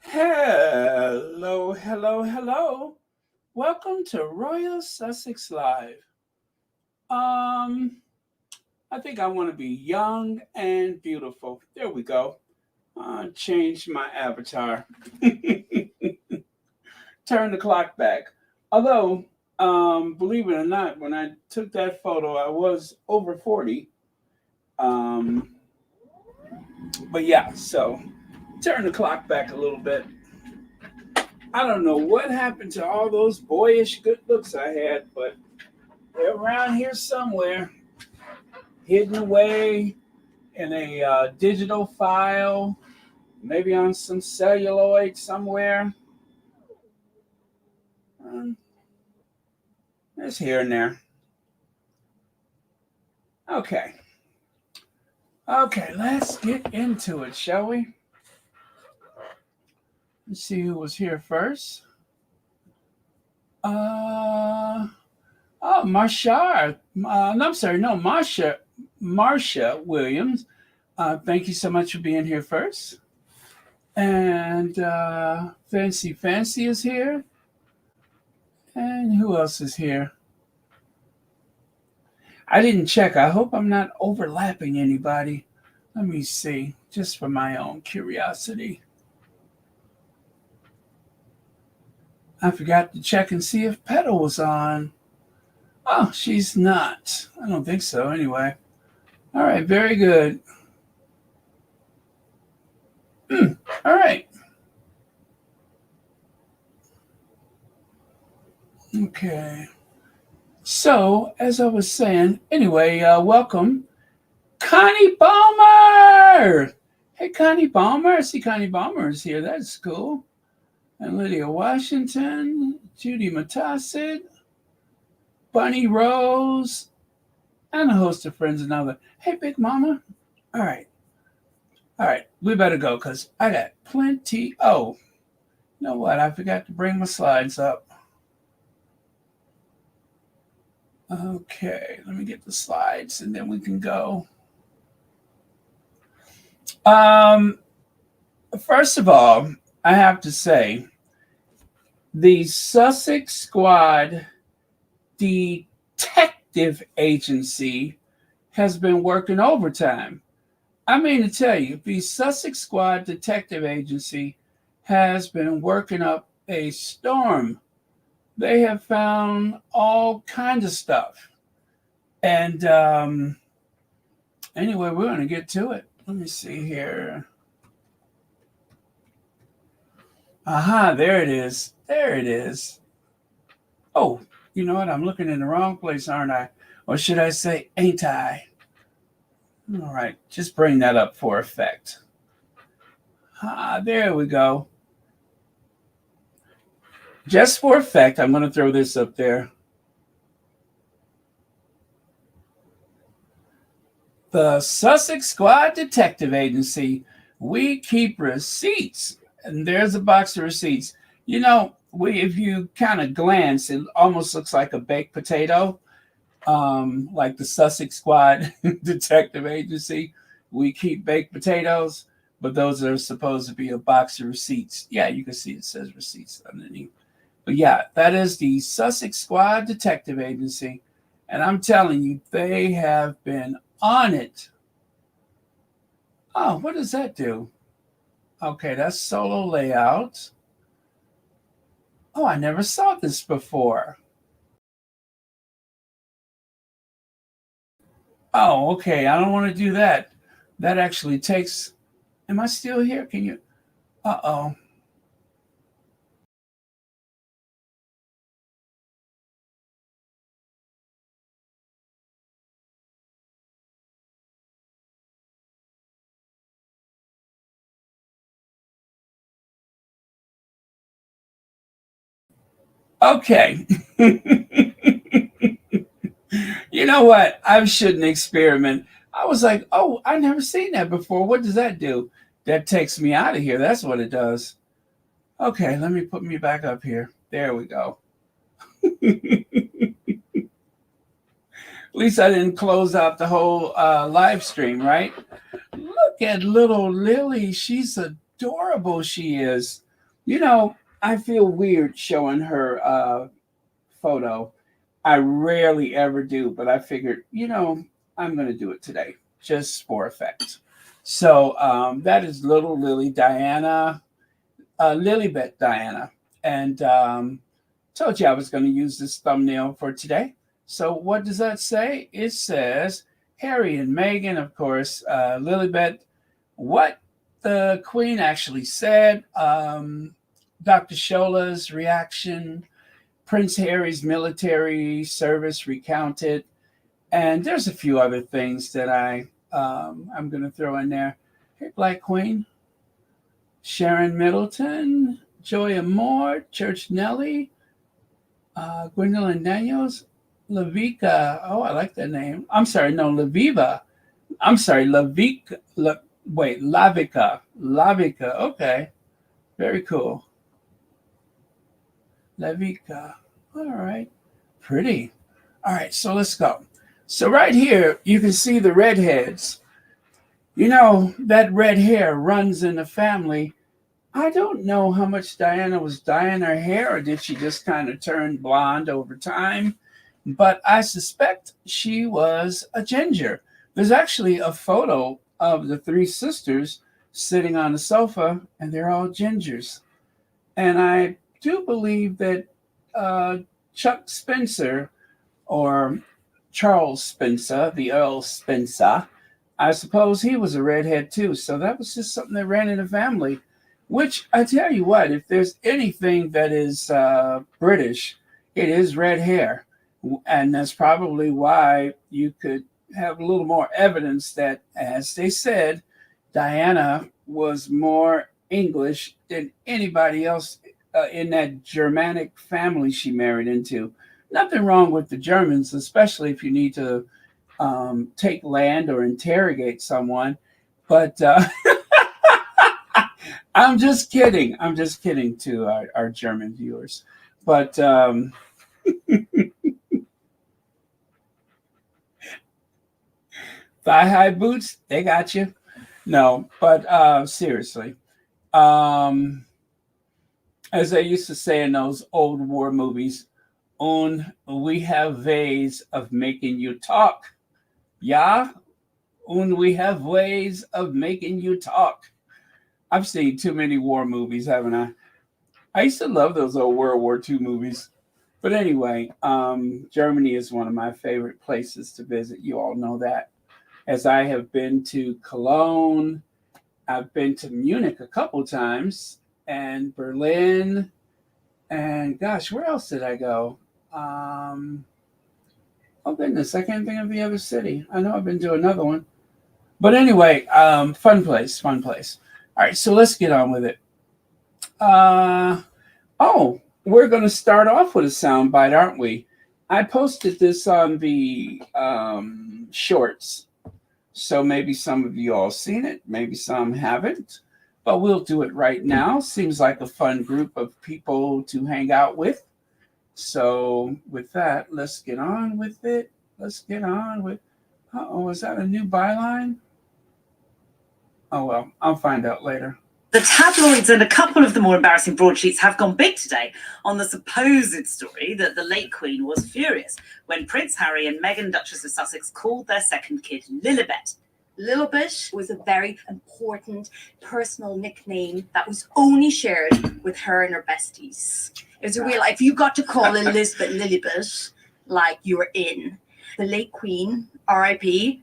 Hello, hello, hello. Welcome to Royal Sussex Live. Um, I think I want to be young and beautiful. There we go. Change my avatar. Turn the clock back. Although, believe it or not, when I took that photo, I was over 40. Um, but yeah, so turn the clock back a little bit. I don't know what happened to all those boyish good looks I had, but they're around here somewhere, hidden away in a digital file, maybe on some celluloid somewhere. Um, it's here and there. Okay. Okay, let's get into it, shall we? Let's see who was here first. Marcia. No, I'm sorry, no, Marcia Williams. Thank you so much for being here first. And Fancy is here. And who else is here? I didn't check. I hope I'm not overlapping anybody. Let me see, just for my own curiosity. I forgot to check and see if Petal was on. Oh, she's not. I don't think so, anyway. All right, very good. All right. Okay. So, as I was saying, anyway, welcome, Connie Balmer. Hey, Connie Balmer. I see Connie Balmer is here. That's cool. And Lydia Washington, Judy Matassid, Bunny Rose, and a host of friends and other. Hey, Big Mama. All right. All right. We better go because I got plenty. Oh, you know what? I forgot to bring my slides up. Okay. Let me get the slides and then we can go. First of all, I have to say, the Sussex Squad Detective Agency has been working overtime. I mean to tell you, the Sussex Squad Detective Agency has been working up a storm. They have found all kinds of stuff. And anyway, we're going to get to it. Let me see here. Aha, there it is. There it is. Oh, you know what? I'm looking in the wrong place, aren't I? Or should I say, ain't I? All right, just bring that up for effect. Ah, there we go. Just for effect, I'm going to throw this up there. The Sussex Squad Detective Agency. We keep receipts. And there's a box of receipts. You know, if you kind of glance, it almost looks like a baked potato, like the Sussex Squad Detective Agency. We keep baked potatoes, but those are supposed to be a box of receipts. Yeah, you can see it says receipts underneath. But yeah, that is the Sussex Squad Detective Agency. And I'm telling you, they have been on it. Oh, what does that do? Okay, that's solo layout. Oh, I never saw this before. Oh, okay. I don't want to do that. That actually takes. Am I still here? Can you? Uh-oh. Okay. You know what? I shouldn't experiment. I was like, oh, I never seen that before. What does that do? That takes me out of here. That's what it does. Okay, let me put me back up here. There we go. At least I didn't close out the whole live stream, right? Look at little Lily. She's adorable. She is. I feel weird showing her photo. I rarely ever do, but I figured, I'm going to do it today just for effect. So that is little Lily Diana, LiliBet Diana. And told you I was going to use this thumbnail for today. So what does that say? It says Harry and Meghan, of course, LiliBet, what the Queen actually said, Dr. Shola's reaction, Prince Harry's military service recounted, and there's a few other things that I'm going to throw in there. Hey, Black Queen, Sharon Middleton, Joy Moore, Church Nelly, Gwendolyn Daniels, Lavika. Oh, I like that name. I'm sorry, no, Laviva. I'm sorry, Lavika. Lavika. Lavika. Okay, very cool. Lavika. All right, pretty. All right, so let's go. So right here, you can see the redheads. That red hair runs in the family. I don't know how much Diana was dyeing her hair, or did she just kind of turn blonde over time? But I suspect she was a ginger. There's actually a photo of the three sisters sitting on the sofa, and they're all gingers. And I do believe that Chuck Spencer, or Charles Spencer, the Earl Spencer, I suppose he was a redhead too. So that was just something that ran in the family. Which, I tell you what, if there's anything that is British, it is red hair. And that's probably why you could have a little more evidence that, as they said, Diana was more English than anybody else in that Germanic family she married into. Nothing wrong with the Germans, especially if you need to take land or interrogate someone. But I'm just kidding. I'm just kidding to our German viewers. But thigh-high boots, they got you. No, but seriously. As they used to say in those old war movies, we have ways of making you talk. Yeah? We have ways of making you talk. I've seen too many war movies, haven't I? I used to love those old World War II movies. But anyway, Germany is one of my favorite places to visit. You all know that. As I have been to Cologne, I've been to Munich a couple times, and Berlin, and gosh, where else did I go? Oh goodness, I can't think of the other city. I know I've been to another one. But anyway, fun place. All right, so let's get on with it. We're going to start off with a soundbite, aren't we? I posted this on the shorts, so maybe some of you all seen it, maybe some haven't, but we'll do it right now. Seems like a fun group of people to hang out with. So with that, let's get on with it. Is that a new byline? Oh, well, I'll find out later. The tabloids and a couple of the more embarrassing broadsheets have gone big today on the supposed story that the late Queen was furious when Prince Harry and Meghan, Duchess of Sussex, called their second kid LiliBet. LiliBet was a very important personal nickname that was only shared with her and her besties. It was a real, if you got to call Elizabeth LiliBet, like you were in. The late Queen, R.I.P.,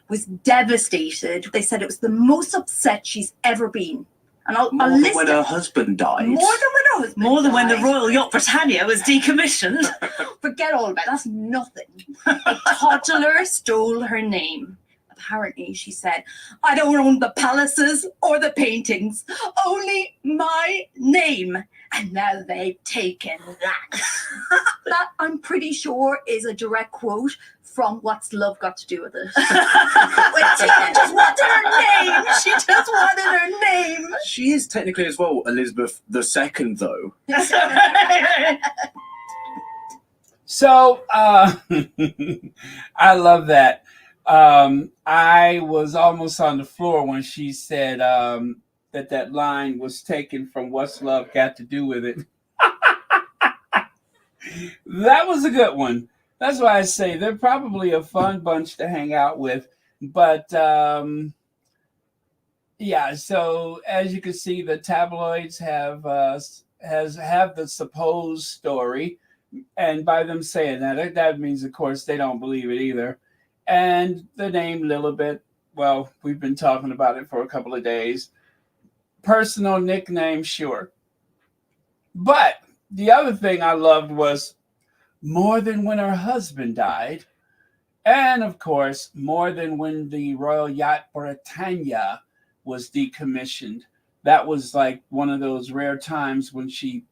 was devastated. They said it was the most upset she's ever been. And I'll list when her husband died. More than when her husband More than died. when the Royal Yacht Britannia was decommissioned. Forget all about it. That's nothing. A toddler stole her name. Apparently, she said, I don't own the palaces or the paintings, only my name. And now they've taken that. That, I'm pretty sure, is a direct quote from What's Love Got to Do with It. When Tina just wanted her name. She just wanted her name. She is technically as well Elizabeth II, though. So I love that. I was almost on the floor when she said that line was taken from What's Love Got to Do with It. That was a good one. That's why I say they're probably a fun bunch to hang out with. But yeah, so as you can see, the tabloids have the supposed story, and by them saying that means, of course, they don't believe it either. And the name LiliBet, well, we've been talking about it for a couple of days. Personal nickname, sure. But the other thing I loved was more than when her husband died. And of course, more than when the Royal Yacht Britannia was decommissioned. That was like one of those rare times when she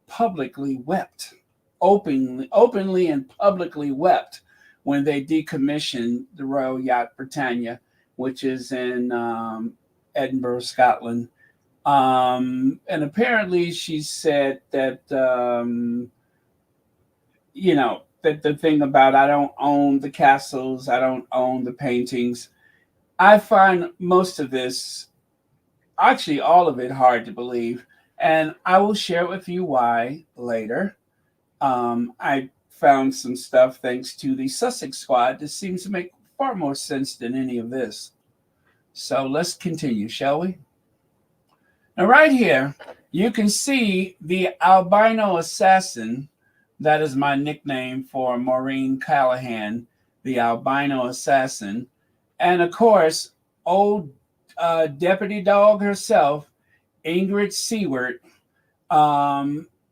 publicly wept, openly and publicly wept when they decommissioned the Royal Yacht Britannia, which is in Edinburgh, Scotland. And apparently she said that, that the thing about I don't own the castles, I don't own the paintings. I find most of this, actually all of it, hard to believe. And I will share with you why later. I found some stuff thanks to the Sussex Squad that seems to make far more sense than any of this. So let's continue, shall we? Now, right here, you can see the albino assassin. That is my nickname for Maureen Callahan, the albino assassin. And of course, old deputy dog herself, Ingrid Seward.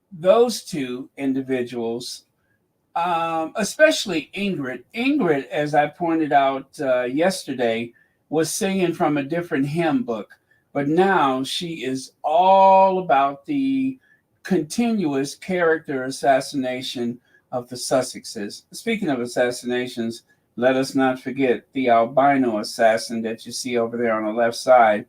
Those two individuals, especially Ingrid. Ingrid, as I pointed out yesterday, was singing from a different hymn book. But now she is all about the continuous character assassination of the Sussexes. Speaking of assassinations, let us not forget the albino assassin that you see over there on the left side.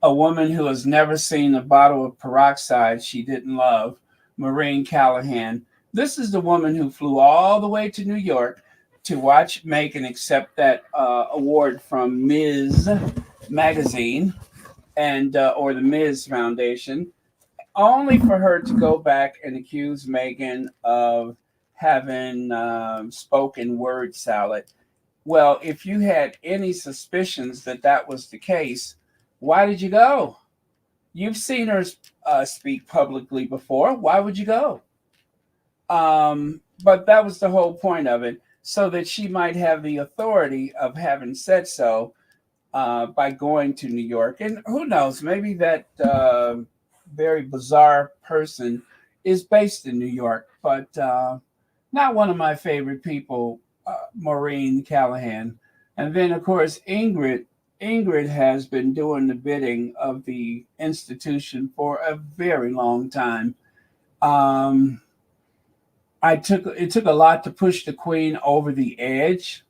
A woman who has never seen a bottle of peroxide she didn't love, Maureen Callahan. This is the woman who flew all the way to New York to watch Meghan accept that award from Ms. Magazine and or the Ms. Foundation, only for her to go back and accuse Meghan of having spoken word salad. Well, if you had any suspicions that that was the case, why did you go? You've seen her speak publicly before. Why would you go? But that was the whole point of it, so that she might have the authority of having said so by going to New York. And who knows, maybe that very bizarre person is based in New York, but not one of my favorite people, Maureen Callahan. And then, of course, Ingrid has been doing the bidding of the institution for a very long time. It took a lot to push the Queen over the edge.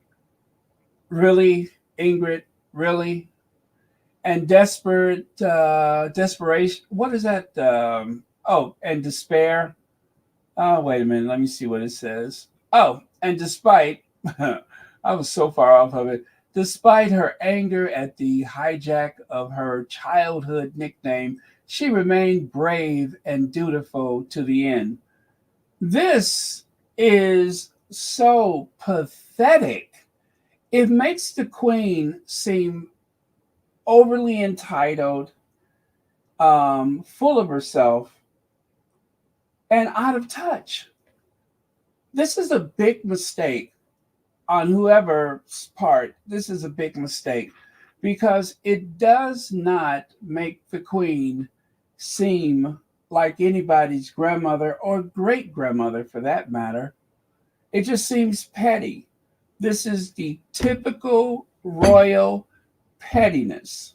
Really, Ingrid, really? And desperation. What is that? And despair. Oh, wait a minute. Let me see what it says. Oh, and despite, I was so far off of it. Despite her anger at the hijack of her childhood nickname, she remained brave and dutiful to the end. This is so pathetic. It makes the Queen seem overly entitled, full of herself, and out of touch. This is a big mistake on whoever's part. This is a big mistake because it does not make the Queen seem like anybody's grandmother or great grandmother for that matter. It just seems petty. This is the typical royal pettiness.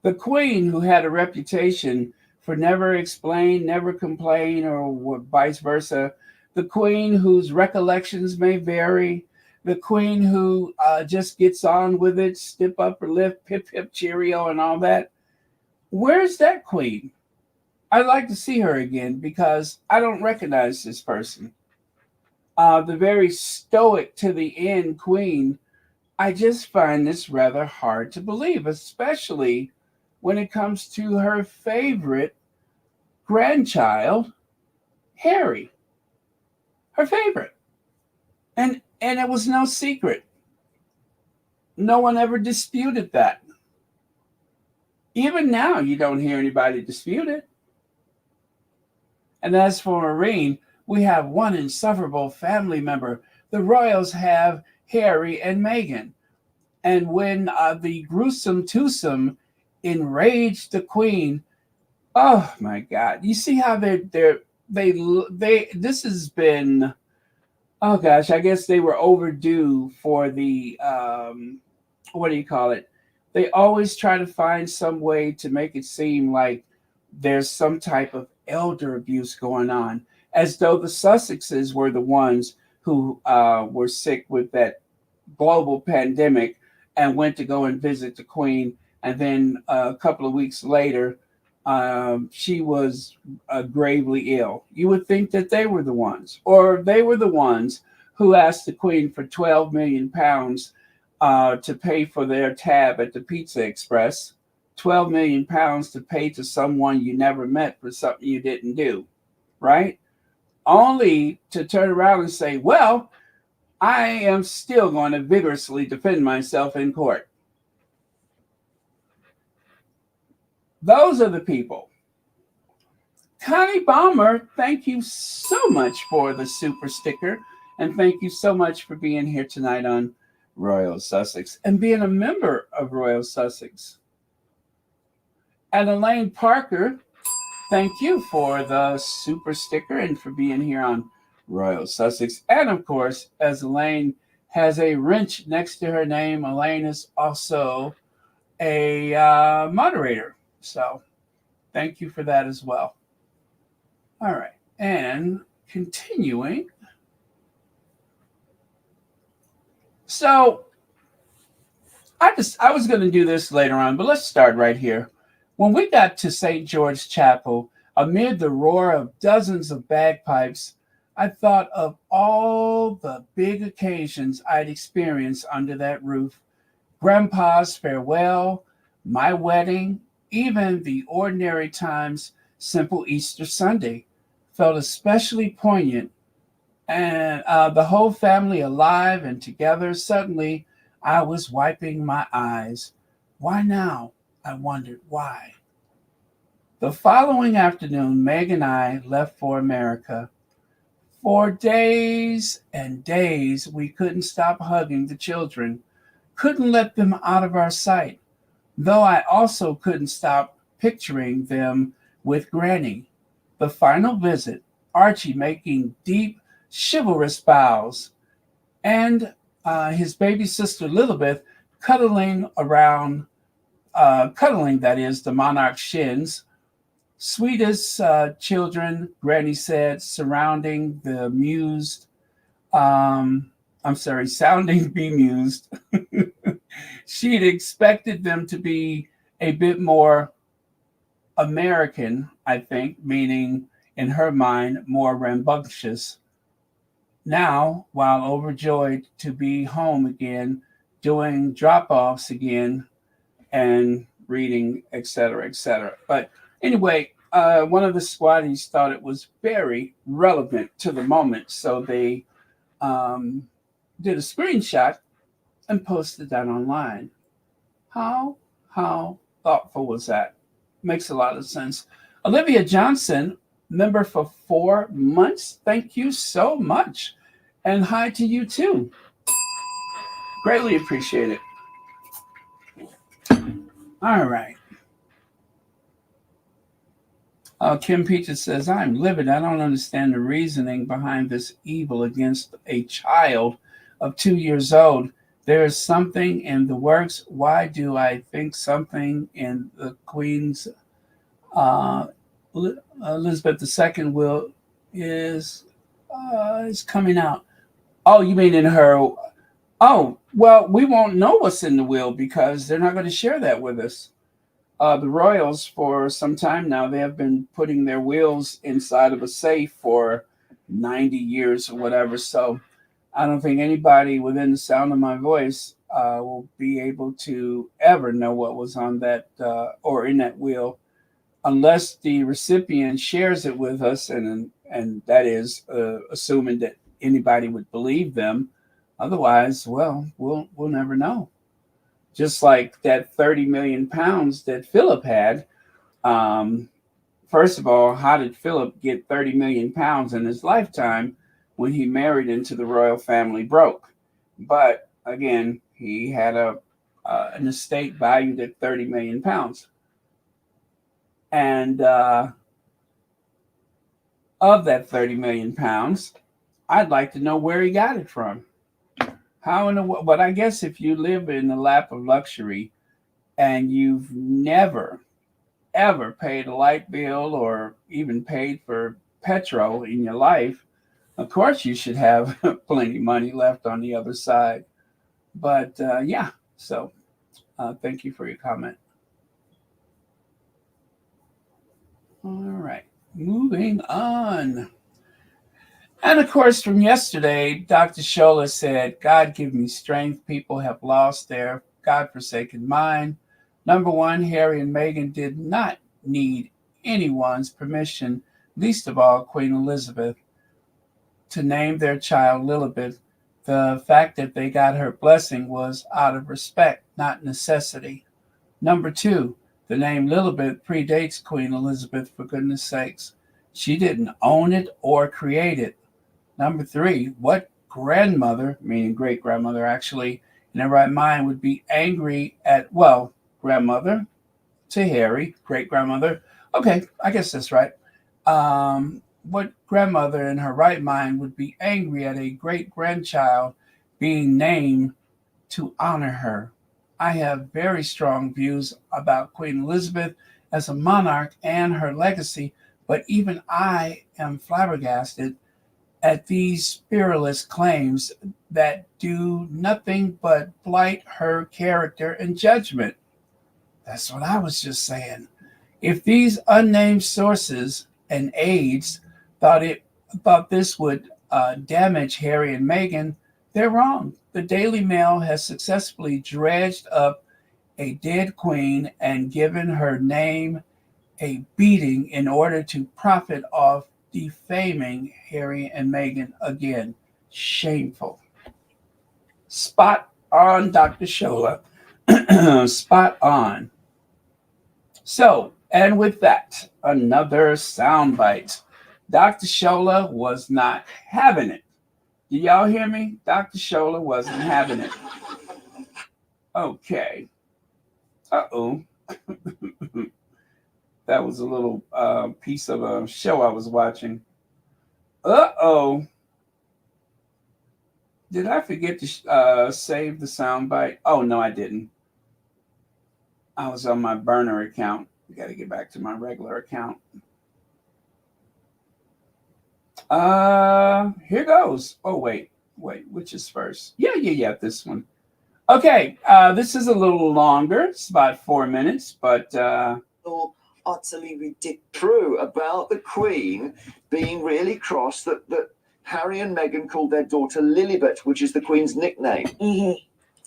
The Queen, who had a reputation for never explain, never complain, or vice versa. The Queen whose recollections may vary. The Queen who just gets on with it, stip up or lift, pip, pip, cheerio, and all that. Where's that Queen? I'd like to see her again because I don't recognize this person. The very stoic to the end Queen, I just find this rather hard to believe, especially when it comes to her favorite grandchild, Harry. Her favorite. And it was no secret. No one ever disputed that. Even now, you don't hear anybody dispute it. And as for Maureen, we have one insufferable family member. The royals have Harry and Meghan. And when the gruesome twosome enraged the Queen, oh my God! You see how they this has been, oh gosh, I guess they were overdue for the what do you call it? They always try to find some way to make it seem like there's some type of elder abuse going on, as though the Sussexes were the ones who were sick with that global pandemic and went to go and visit the Queen. And then a couple of weeks later, she was gravely ill. You would think that they were the ones, or they were the ones who asked the Queen for 12 million pounds to pay for their tab at the Pizza Express. 12 million pounds to pay to someone you never met for something you didn't do, right? Only to turn around and say, well, I am still going to vigorously defend myself in court. Those are the people. Connie Balmer, thank you so much for the super sticker. And thank you so much for being here tonight on Royal Sussex and being a member of Royal Sussex. And Elaine Parker, thank you for the super sticker and for being here on Royal Sussex. And of course, as Elaine has a wrench next to her name, Elaine is also a moderator. So thank you for that as well. All right. And continuing. So I was going to do this later on, but let's start right here. When we got to St. George Chapel, amid the roar of dozens of bagpipes, I thought of all the big occasions I'd experienced under that roof. Grandpa's farewell, my wedding, even the ordinary times, simple Easter Sunday felt especially poignant. And the whole family alive and together, suddenly I was wiping my eyes. Why now? I wondered why. The following afternoon, Meg and I left for America. For days and days, we couldn't stop hugging the children, couldn't let them out of our sight, though I also couldn't stop picturing them with Granny. The final visit, Archie making deep, chivalrous bows, and his baby sister LiliBet cuddling, that is, the monarch's shins. Sweetest children, Granny said, sounding bemused. She'd expected them to be a bit more American, I think, meaning in her mind, more rambunctious. Now, while overjoyed to be home again, doing drop-offs again, and reading, etc., etc. But anyway, one of the squaddies thought it was very relevant to the moment, so they did a screenshot and posted that online. How thoughtful was that? Makes a lot of sense. Olivia Johnson, member for 4 months. Thank you so much. And hi to you too. Greatly appreciate it. All right. Kim Peaches says, I'm livid. I don't understand the reasoning behind this evil against a child of 2 years old. There is something in the works. Why do I think something in the Queen's Elizabeth II will is coming out? Oh, you mean in her? Oh, well, we won't know what's in the will because they're not going to share that with us. The royals, for some time now, they have been putting their wills inside of a safe for 90 years or whatever. So I don't think anybody within the sound of my voice will be able to ever know what was on that or in that will, unless the recipient shares it with us, and that is assuming that anybody would believe them. Otherwise, well, we'll never know. Just like that 30 million pounds that Philip had. First of all, how did Philip get 30 million pounds in his lifetime when he married into the royal family broke? But again, he had an estate valued at 30 million pounds. And of that 30 million pounds, I'd like to know where he got it from. How in the world? But I guess if you live in the lap of luxury and you've never, ever paid a light bill or even paid for petrol in your life, of course you should have plenty of money left on the other side. But yeah, so thank you for your comment. All right, moving on. And of course, from yesterday, Dr. Shola said, God give me strength. People have lost their God-forsaken mind. Number one, Harry and Meghan did not need anyone's permission, least of all Queen Elizabeth, to name their child LiliBet. The fact that they got her blessing was out of respect, not necessity. Number two, the name LiliBet predates Queen Elizabeth, for goodness sakes. She didn't own it or create it. Number three, what grandmother, meaning great-grandmother actually, in her right mind would be angry at, well, grandmother to Harry, great-grandmother. Okay, I guess that's right. What grandmother in her right mind would be angry at a great-grandchild being named to honor her? I have very strong views about Queen Elizabeth as a monarch and her legacy, but even I am flabbergasted at these spiritualist claims that do nothing but blight her character and judgment. That's what I was just saying. If these unnamed sources and aides thought this would damage Harry and Meghan, they're wrong. The Daily Mail has successfully dredged up a dead queen and given her name a beating in order to profit off defaming Harry and Meghan again. Shameful. Spot on, Dr. Shola. Spot on. So, and with that, another soundbite. Dr. Shola was not having it. Do y'all hear me? Dr. Shola wasn't having it. Okay. Uh-oh. That was a little piece of a show I was watching. Uh-oh. Did I forget to save the soundbite? Oh, no, I didn't. I was on my burner account. I got to get back to my regular account. Here goes. Oh, wait, which is first? Yeah, this one. Okay, this is a little longer. It's about 4 minutes, but... utterly ridiculous. True about the Queen being really cross that Harry and Meghan called their daughter LiliBet, which is the Queen's nickname. Mm-hmm.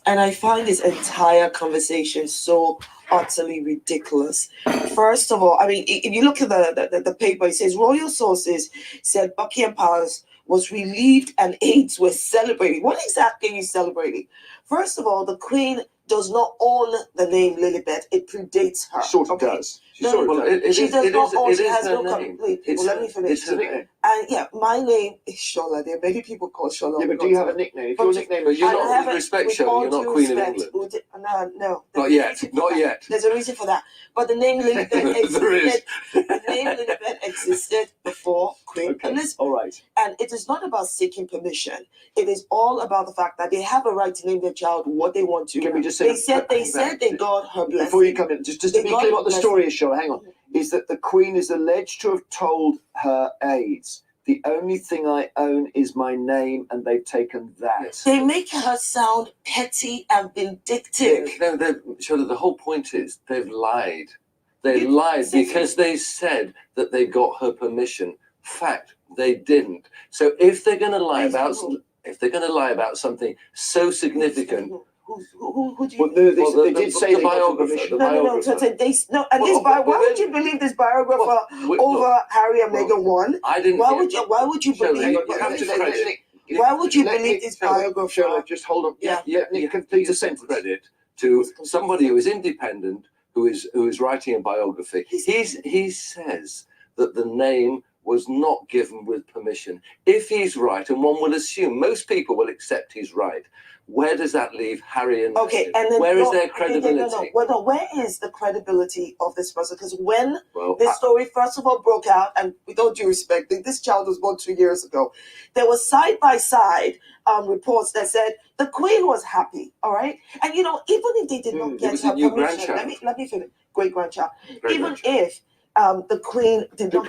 And I find this entire conversation so utterly ridiculous. First of all, I mean, if you look at the paper, it says royal sources said Buckingham Palace was relieved and aides were celebrating. What exactly are you celebrating? First of all, the Queen does not own the name LiliBet. It predates her. Sort of does. She does not own. She has no complete. Let me finish. And yeah, my name is Shola. There are many people called Shola. Yeah, but do you have a nickname? If your nickname is, you're not with respect, Shola. You're not Queen of England. No. Not yet. Not yet. There's a reason for that. But the name LiliBet existed. The name LiliBet existed before Queen Elizabeth. All right. And it is not about seeking permission. It is all about the fact that they have a right to name their child what they want to. Can we just say they said they got her blessing. Before you come in, just to be clear what the story is, Shola, hang on, is that the Queen is alleged to have told her aides, the only thing I own is my name, and they've taken that. They make her sound petty and vindictive. No, Shola, the whole point is they've lied. They lied because they said that they got her permission. Fact, they didn't. So if they're going to lie about... if they're going to lie about something so significant, Who do you? Well, no, Well, they did say the they got biographer, permission. the No. So biographer. no, and this Well, why would you believe this biographer over look, Harry and Meghan one? I didn't. Why would you Shola, believe? you have to credit. Why would you Let believe Nick- this Shola, biographer? Shola, just hold on. Yeah. Nick, You complete a give sentence. credit to somebody who is independent, who is writing a biography. He says that the name was not given with permission. If he's right, and one will assume most people will accept he's right, where does that leave Harry and Okay, Meghan? and then Where is their credibility? No. Well, no, where is the credibility of this person? Because when Well, this story first of all broke out, and with all due respect, this child was born 2 years ago, there was side by side reports that said the Queen was happy. All right, and even if they did not it get was her a new permission, grandchild. let me finish. Great grandchild. great Even grandchild. if the Queen did not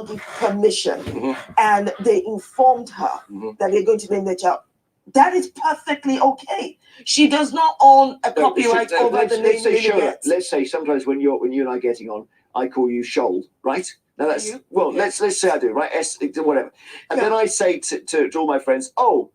give permission, Mhm. and they informed her Mhm. that they're going to name their child, that is perfectly okay. She does not own a copyright over the name Let's say Shola. LiliBet. Let's say sometimes when you and I are getting on, I call you Shoal, right? Now that's You? well. Okay. Let's say I do, right? Whatever, and Yeah. then I say to all my friends, "Oh,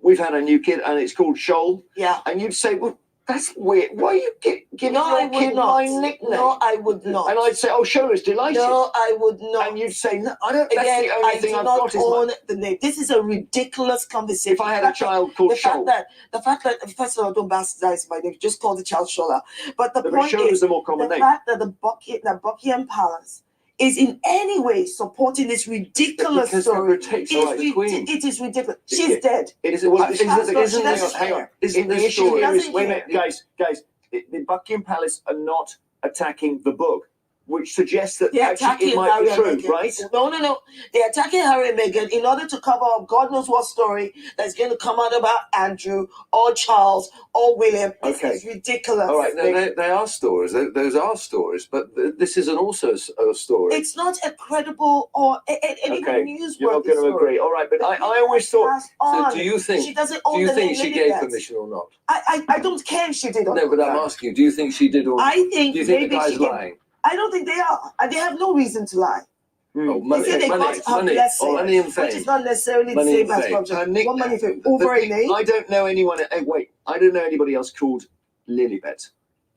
we've had a new kid, and it's called Shoal," Yeah. and you'd say, "Well, that's weird. Why are you giving No, I your would kid not. my nickname?" No, I would not. And I'd say, "Oh, Shola's delighted," No, I would not. and you'd say, "No, I don't. That's Again, the only I thing do I've not got is own my." the name. This is a ridiculous conversation. If I had a child called Shoal, The fact that first of all, don't bastardize my name. Just call the child Shola. But the but point Shola's is, the more common the name. fact that the Buckingham Palace is in any way supporting this ridiculous Because story. it takes away the Queen. It is ridiculous. She's Yeah. dead. It is. Well, Isn't this- hang on. Isn't The this issue story? here is, Doesn't wait a care. minute, guys. The Buckingham Palace are not attacking the book, which suggests that They're actually attacking it might Harry be and true, Meghan. right? No. They're attacking Harry and Meghan in order to cover up God knows what story that's going to come out about Andrew or Charles or William. This Okay. is ridiculous. All right. No, they are stories. Those are stories, but this isn't also a story. It's not a credible or even Okay, newsworthy You're not going to story. agree. All right, but I always thought. Passed So on. do you think? She doesn't Do own you the think name she gave LiliBet. permission or not? I don't care if she did or No, not. but I'm asking you. Do you think she did or not? I think Do you think the maybe guy's she gave, lying? I don't think they are. And they have no reason to lie. Oh, They money, say they got her money, blessing, money and which fame. is not necessarily Money the and same as fame. corruption. What money for over a name? I don't know anyone. I don't know anybody else called LiliBet.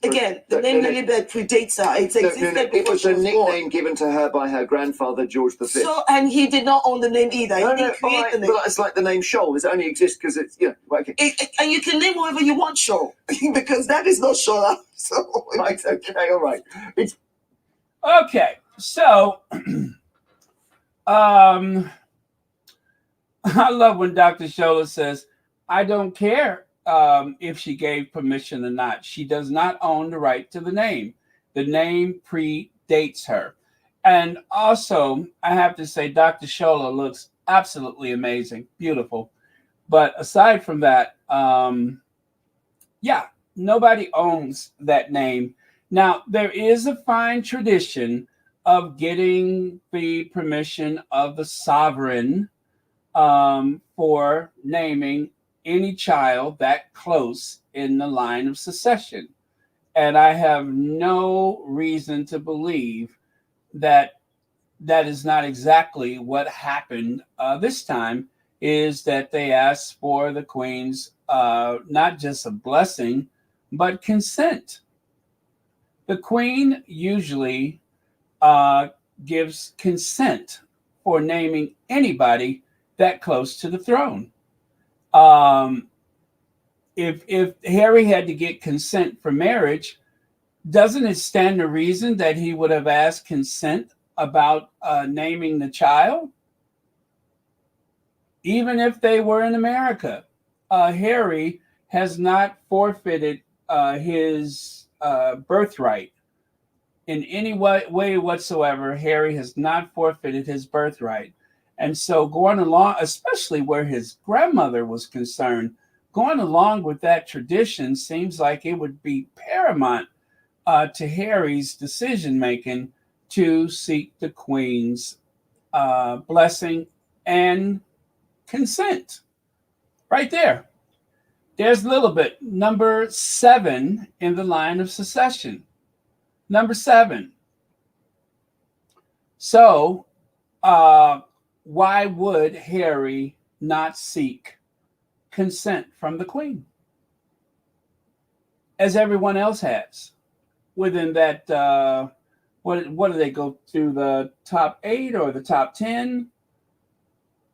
Again, the name LiliBet predates her. It's existed It before was she a was nickname born. given to her by her grandfather George V. So, and he did not own the name either. He didn't create all right, the name. but it's like the name Shoal. It only exists because it's okay. And you can name whoever you want, Show, because that is not Shola. So, Right, okay, all right. It's Okay, so I love when Dr. Shola says, I don't care if she gave permission or not. She does not own the right to the name. The name predates her. And also, I have to say, Dr. Shola looks absolutely amazing, beautiful. But aside from that, nobody owns that name. Now, there is a fine tradition of getting the permission of the sovereign for naming any child that close in the line of succession. And I have no reason to believe that that is not exactly what happened this time, is that they asked for the Queen's not just a blessing, but consent. The Queen usually gives consent for naming anybody that close to the throne. If Harry had to get consent for marriage, doesn't it stand to reason that he would have asked consent about naming the child? Even if they were in America, Harry has not forfeited his birthright in any way whatsoever. Harry has not forfeited his birthright. And so going along, especially where his grandmother was concerned, going along with that tradition seems like it would be paramount to Harry's decision-making to seek the Queen's blessing and consent. Right there. There's LiliBet, number 7 in the line of succession. Number 7. So, why would Harry not seek consent from the Queen, as everyone else has within that. What do they go through, the top 8 or the top 10?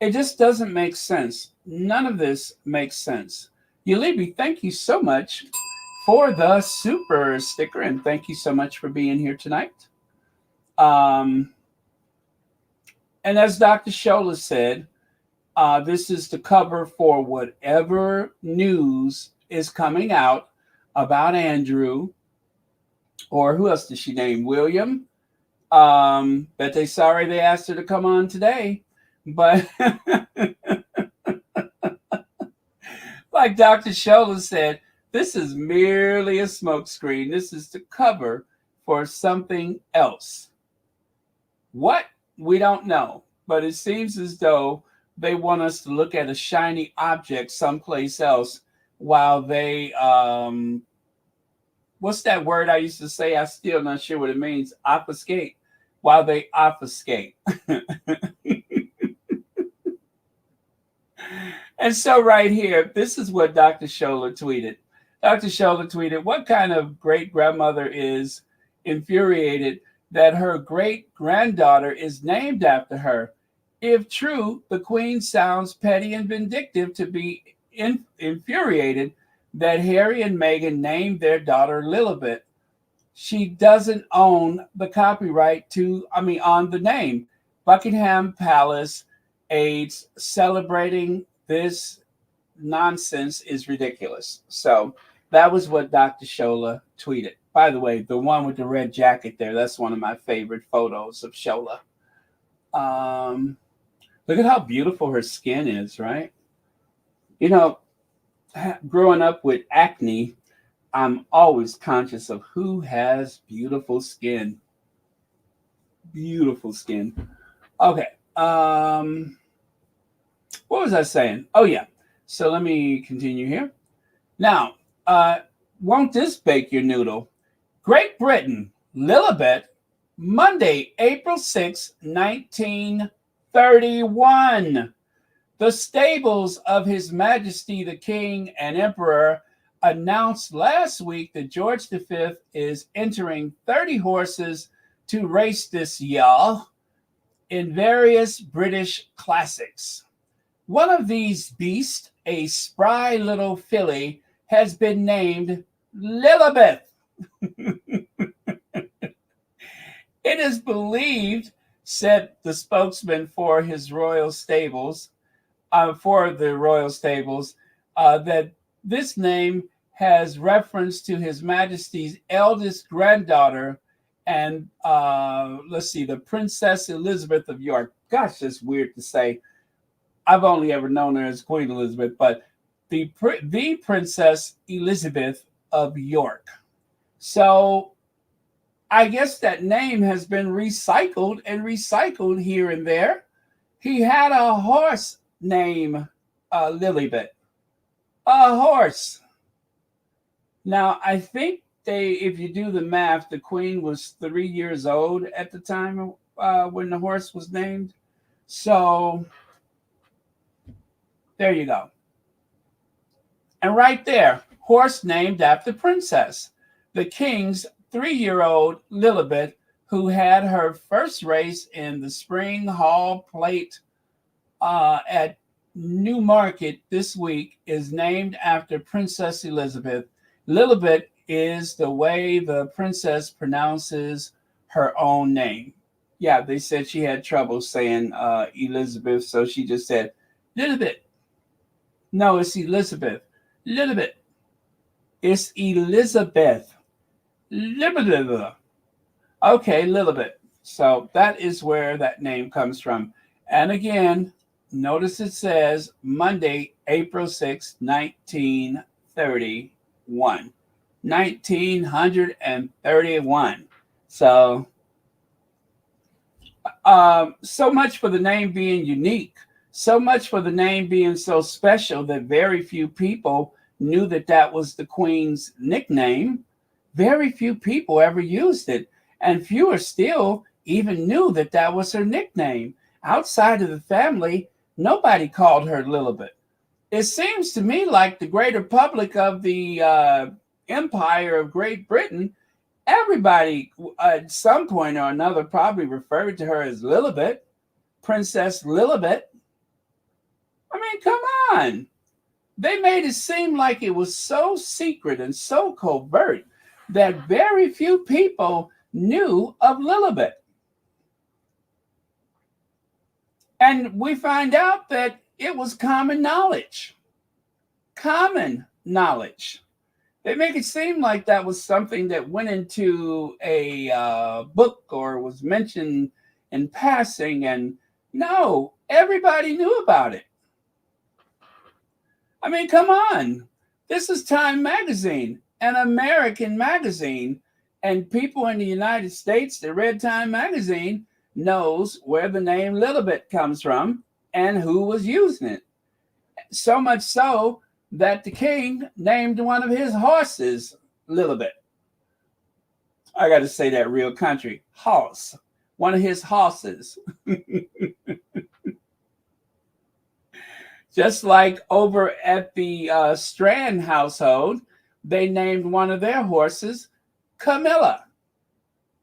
It just doesn't make sense. None of this makes sense. Yalibi, thank you so much for the super sticker, and thank you so much for being here tonight. And as Dr. Shola said, this is the cover for whatever news is coming out about Andrew, or who else did she name? William. Bet they sorry they asked her to come on today. But like Dr. Shola said, this is merely a smokescreen. This is the cover for something else. What? We don't know. But it seems as though they want us to look at a shiny object someplace else while they, what's that word I used to say? I'm still not sure what it means. Obfuscate. While they obfuscate. And so right here, this is what Dr. Shola tweeted. Dr. Shola tweeted, what kind of great-grandmother is infuriated that her great-granddaughter is named after her? If true, the Queen sounds petty and vindictive to be infuriated that Harry and Meghan named their daughter LiliBet. She doesn't own the copyright on the name. Buckingham Palace aides celebrating this nonsense is ridiculous. So that was what Dr. Shola tweeted. By the way, the one with the red jacket there, that's one of my favorite photos of Shola. Look at how beautiful her skin is, right? You know, growing up with acne, I'm always conscious of who has beautiful skin. Beautiful skin. Okay. What was I saying? Oh, yeah. So let me continue here. Now, won't this bake your noodle? Great Britain, LiliBet, Monday, April 6, 1931. The stables of His Majesty the King and Emperor announced last week that George V is entering 30 horses to race this year in various British classics. One of these beasts, a spry little filly, has been named LiliBet. It is believed, said the spokesman for his royal stables, that this name has reference to His Majesty's eldest granddaughter and the Princess Elizabeth of York. Gosh, that's weird to say. I've only ever known her as Queen Elizabeth, but the Princess Elizabeth of York. So I guess that name has been recycled here and there. He had a horse named LiliBet. A horse. Now, I think if you do the math, the Queen was 3 years old at the time when the horse was named. So there you go. And right there, horse named after princess. The King's 3-year-old LiliBet, who had her first race in the Spring Hall Plate at Newmarket this week, is named after Princess Elizabeth. LiliBet is the way the princess pronounces her own name. Yeah, they said she had trouble saying Elizabeth, so she just said LiliBet. No, it's Elizabeth. LiliBet. It's Elizabeth. LiliBet. Okay, LiliBet. So that is where that name comes from. And again, notice it says Monday, April 6, 1931. 1931. So, so much for the name being unique. So much for the name being so special that very few people knew that that was the Queen's nickname. Very few people ever used it. And fewer still even knew that that was her nickname. Outside of the family, nobody called her LiliBet. it seems to me like the greater public of the Empire of Great Britain, everybody at some point or another probably referred to her as LiliBet, Princess LiliBet. I mean, come on. They made it seem like it was so secret and so covert that very few people knew of LiliBet. And we find out that it was common knowledge. Common knowledge. They make it seem like that was something that went into a book or was mentioned in passing. And no, everybody knew about it. I mean, come on. This is Time Magazine, an American magazine. And people in the United States that read Time Magazine knows where the name LiliBet comes from and who was using it. So much so that the king named one of his horses LiliBet. I got to say that real country. Horse. One of his horses. Just like over at the Strand household, they named one of their horses Camilla.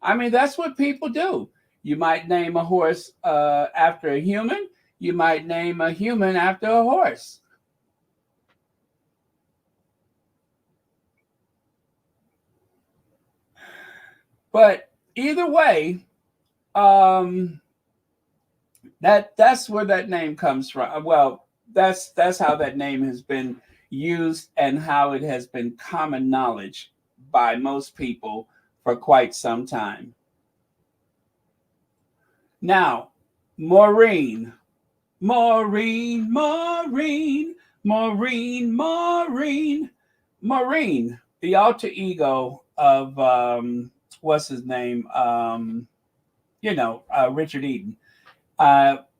I mean, that's what people do. You might name a horse after a human. You might name a human after a horse. But either way, that's where that name comes from. Well, that's how that name has been used and how it has been common knowledge by most people for quite some time. Now, Maureen, the alter ego of what's his name? Richard Eden.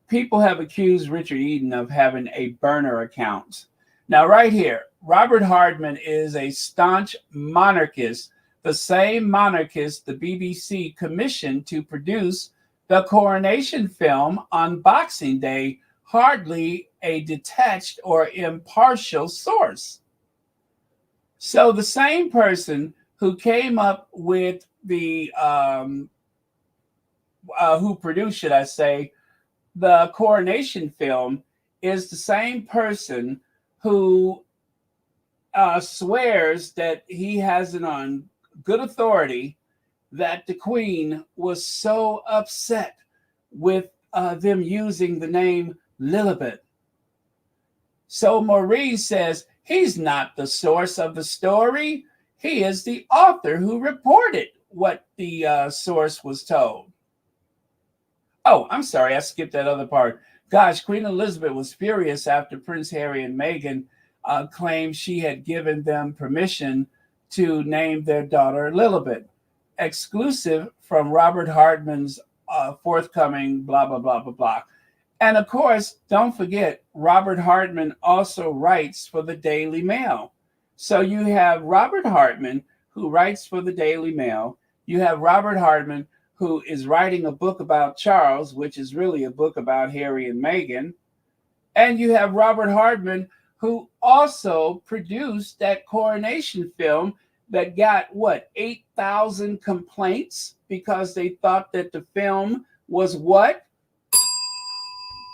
People have accused Richard Eden of having a burner account. Now, right here, Robert Hardman is a staunch monarchist, the same monarchist the BBC commissioned to produce the Coronation film on Boxing Day, hardly a detached or impartial source. So the same person who came up with the, who produced, should I say, the Coronation film is the same person who swears that he has it on good authority that the Queen was so upset with them using the name LiliBet. So Maurice says he's not the source of the story. He is the author who reported what the source was told. Oh, I'm sorry, I skipped that other part. Gosh, Queen Elizabeth was furious after Prince Harry and Meghan claimed she had given them permission to name their daughter LiliBet. Exclusive from Robert Hardman's forthcoming blah, blah, blah, blah, blah. And of course, don't forget, Robert Hardman also writes for the Daily Mail. So you have Robert Hardman, who writes for the Daily Mail. You have Robert Hardman, who is writing a book about Charles, which is really a book about Harry and Meghan. And you have Robert Hardman, who also produced that Coronation film that got, 8,000 complaints because they thought that the film was what?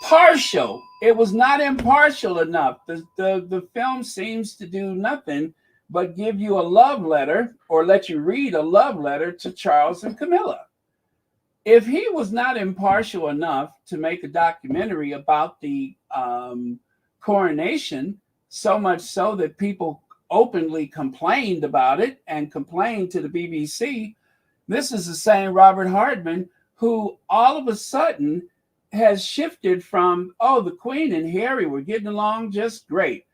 Partial. It was not impartial enough. The film seems to do nothing but give you a love letter or let you read a love letter to Charles and Camilla. If he was not impartial enough to make a documentary about the coronation, so much so that people openly complained about it and complained to the BBC, this is the same Robert Hardman who all of a sudden has shifted from, the Queen and Harry were getting along just great.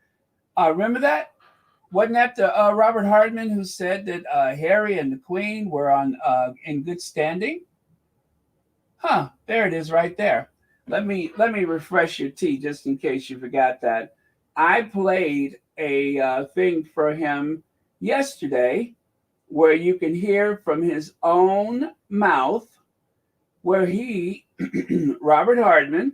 Remember that? Wasn't that the Robert Hardman who said that Harry and the Queen were in good standing? There it is right there. Let me refresh your tea just in case you forgot that. I played a thing for him yesterday where you can hear from his own mouth where he, Robert Hardman,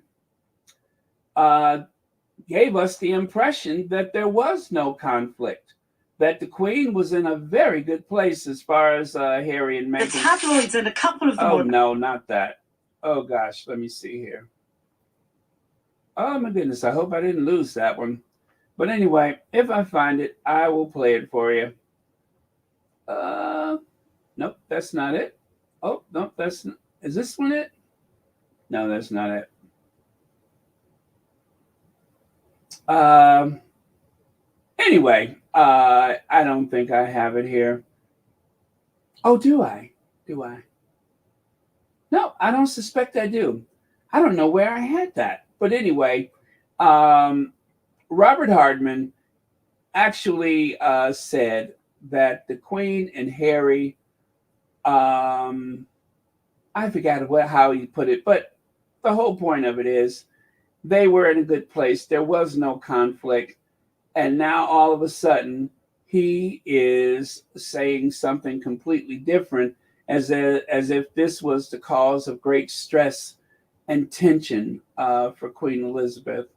gave us the impression that there was no conflict, that the Queen was in a very good place as far as Harry and The Meghan. tabloids and a couple of the Oh, more no, not that. Oh, gosh, let me see here. Oh, my goodness, I hope I didn't lose that one. But anyway, if I find it, I will play it for you. Nope, that's not it. Oh, nope, that's not. Is this one it? No, that's not it. Anyway, I don't think I have it here. Oh, do I? Do I? No, I don't suspect I do. I don't know where I had that. But anyway, Robert Hardman actually said that the Queen and Harry, I forgot how he put it, but the whole point of it is they were in a good place. There was no conflict. And now all of a sudden, he is saying something completely different, as if this was the cause of great stress and tension for Queen Elizabeth,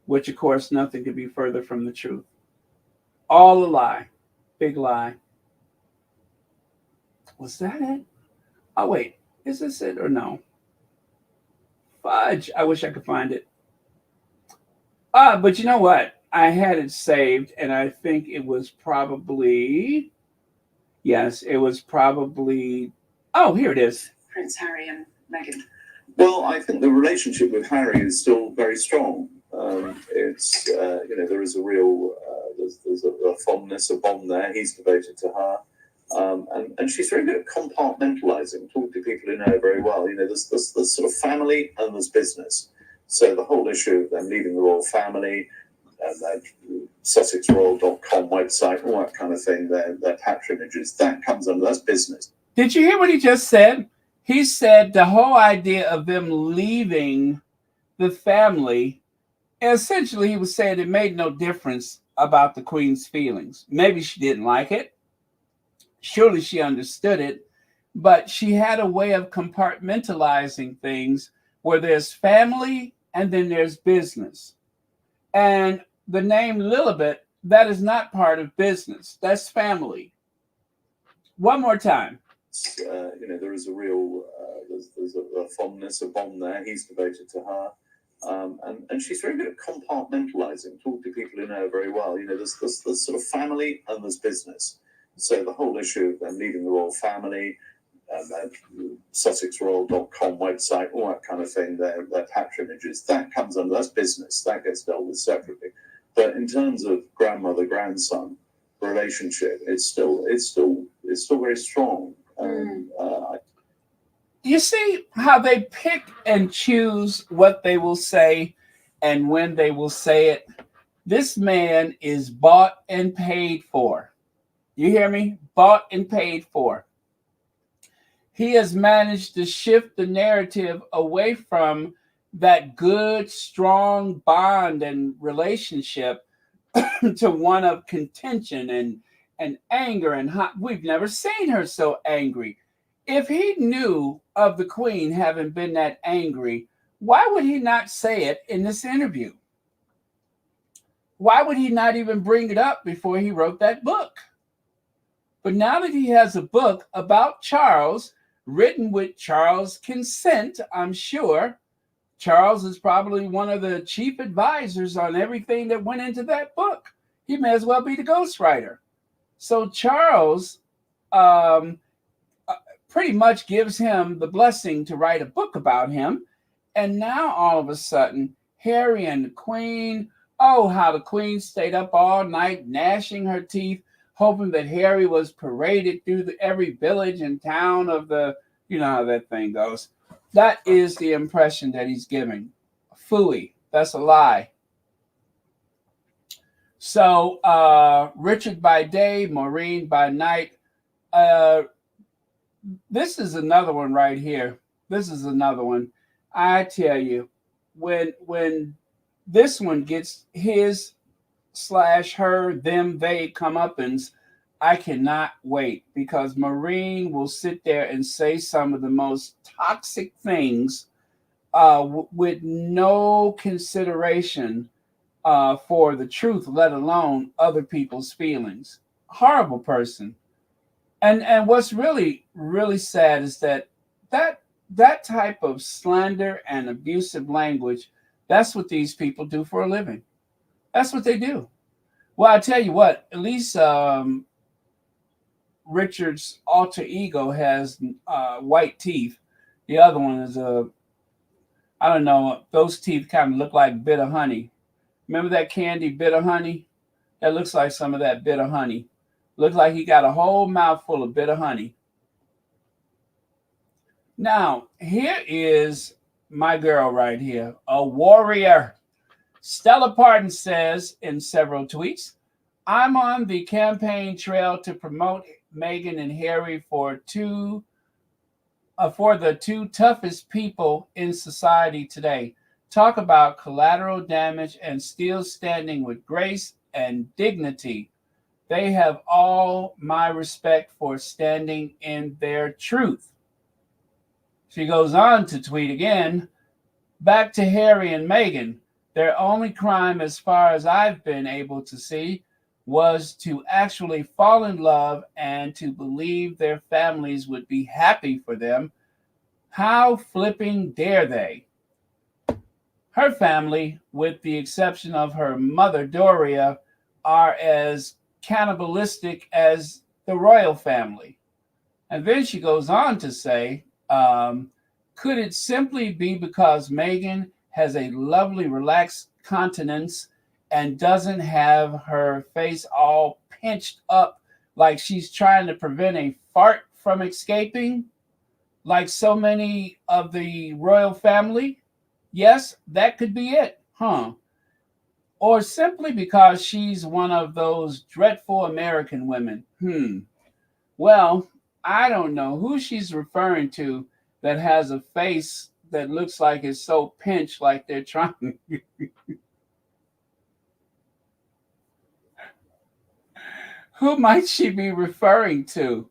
which, of course, nothing could be further from the truth. All a lie. Big lie. Was that it? Oh, wait. Is this it or no? Fudge. I wish I could find it. But you know what? I had it saved, and I think it was probably... Yes, it was probably... Oh, here it is. Prince Harry and Meghan. Well, I think the relationship with Harry is still very strong. It's there is a real there's a fondness, a bond there. He's devoted to her, and she's very good at compartmentalizing, talking to people who know her very well. There's sort of family and there's business. So the whole issue of them leaving the royal family and their SussexRoyal.com website, all that kind of thing, their patronages, that comes under, that's business. Did you hear what he just said? He said the whole idea of them leaving the family, essentially he was saying it made no difference about the Queen's feelings. Maybe she didn't like it. Surely she understood it. But she had a way of compartmentalizing things where there's family and then there's business. And the name LiliBet, that is not part of business. That's family. One more time. There is a real there's a fondness, a bond there. He's devoted to her, and she's very good at compartmentalizing, talking to people who know her very well. There's sort of family and there's business. So the whole issue of them leaving the royal family and their SussexRoyal.com website, all that kind of thing, their patronages, that comes under, that's business. That gets dealt with separately. But in terms of grandmother grandson relationship, it's still very strong. You see how they pick and choose what they will say and when they will say it? This man is bought and paid for. You hear me? Bought and paid for. He has managed to shift the narrative away from that good, strong bond and relationship to one of contention and anger and hot. We've never seen her so angry. If he knew of the Queen having been that angry, why would he not say it in this interview? Why would he not even bring it up before he wrote that book? But now that he has a book about Charles, written with Charles' consent, I'm sure, Charles is probably one of the chief advisors on everything that went into that book. He may as well be the ghostwriter. So Charles pretty much gives him the blessing to write a book about him. And now all of a sudden, Harry and the Queen, oh, how the Queen stayed up all night gnashing her teeth, hoping that Harry was paraded through every village and town of the, you know how that thing goes. That is the impression that he's giving. Phooey. That's a lie. So Richard by day, Maureen by night. This is another one right here. This is another one. I tell you, when this one gets his / her, them, they comeuppance, I cannot wait, because Maureen will sit there and say some of the most toxic things with no consideration for the truth, let alone other people's feelings. Horrible person. And what's really really sad is that type of slander and abusive language, that's what these people do for a living. That's what they do. Well, I tell you what, at least Richard's alter ego has white teeth. The other one is I don't know, those teeth kind of look like bitter honey. Remember that candy, bitter honey? That looks like some of that bitter honey. Looks like he got a whole mouthful of bitter honey. Now, here is my girl right here, a warrior. Stella Parton says in several tweets, I'm on the campaign trail to promote Meghan and Harry for the two toughest people in society today. Talk about collateral damage and still standing with grace and dignity. They have all my respect for standing in their truth. She goes on to tweet again, back to Harry and Meghan. Their only crime, as far as I've been able to see, was to actually fall in love and to believe their families would be happy for them. How flipping dare they? Her family, with the exception of her mother, Doria, are as cannibalistic as the royal family. And then she goes on to say, could it simply be because Meghan has a lovely, relaxed countenance and doesn't have her face all pinched up like she's trying to prevent a fart from escaping, like so many of the royal family? Yes, that could be it, huh? Or simply because she's one of those dreadful American women? Well, I don't know who she's referring to that has a face that looks like it's so pinched like they're trying. Who might she be referring to?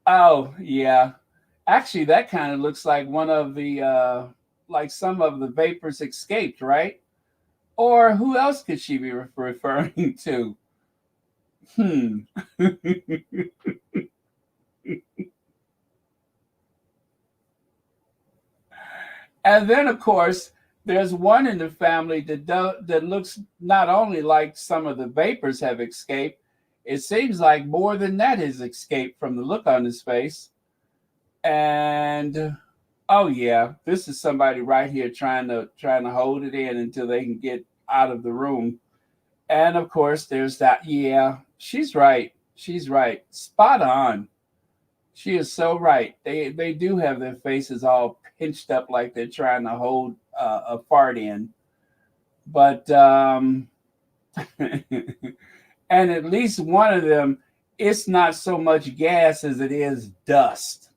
Oh, yeah. Actually, that kind of looks like one of the, like some of the vapors escaped, right? Or who else could she be referring to? And then, of course, there's one in the family that looks not only like some of the vapors have escaped, it seems like more than that has escaped from the look on his face. And oh yeah, this is somebody right here trying to hold it in until they can get out of the room. And of course, there's that. Yeah, she's right. She's right. Spot on. She is so right. They do have their faces all pinched up like they're trying to hold a fart in. But and at least one of them, it's not so much gas as it is dust.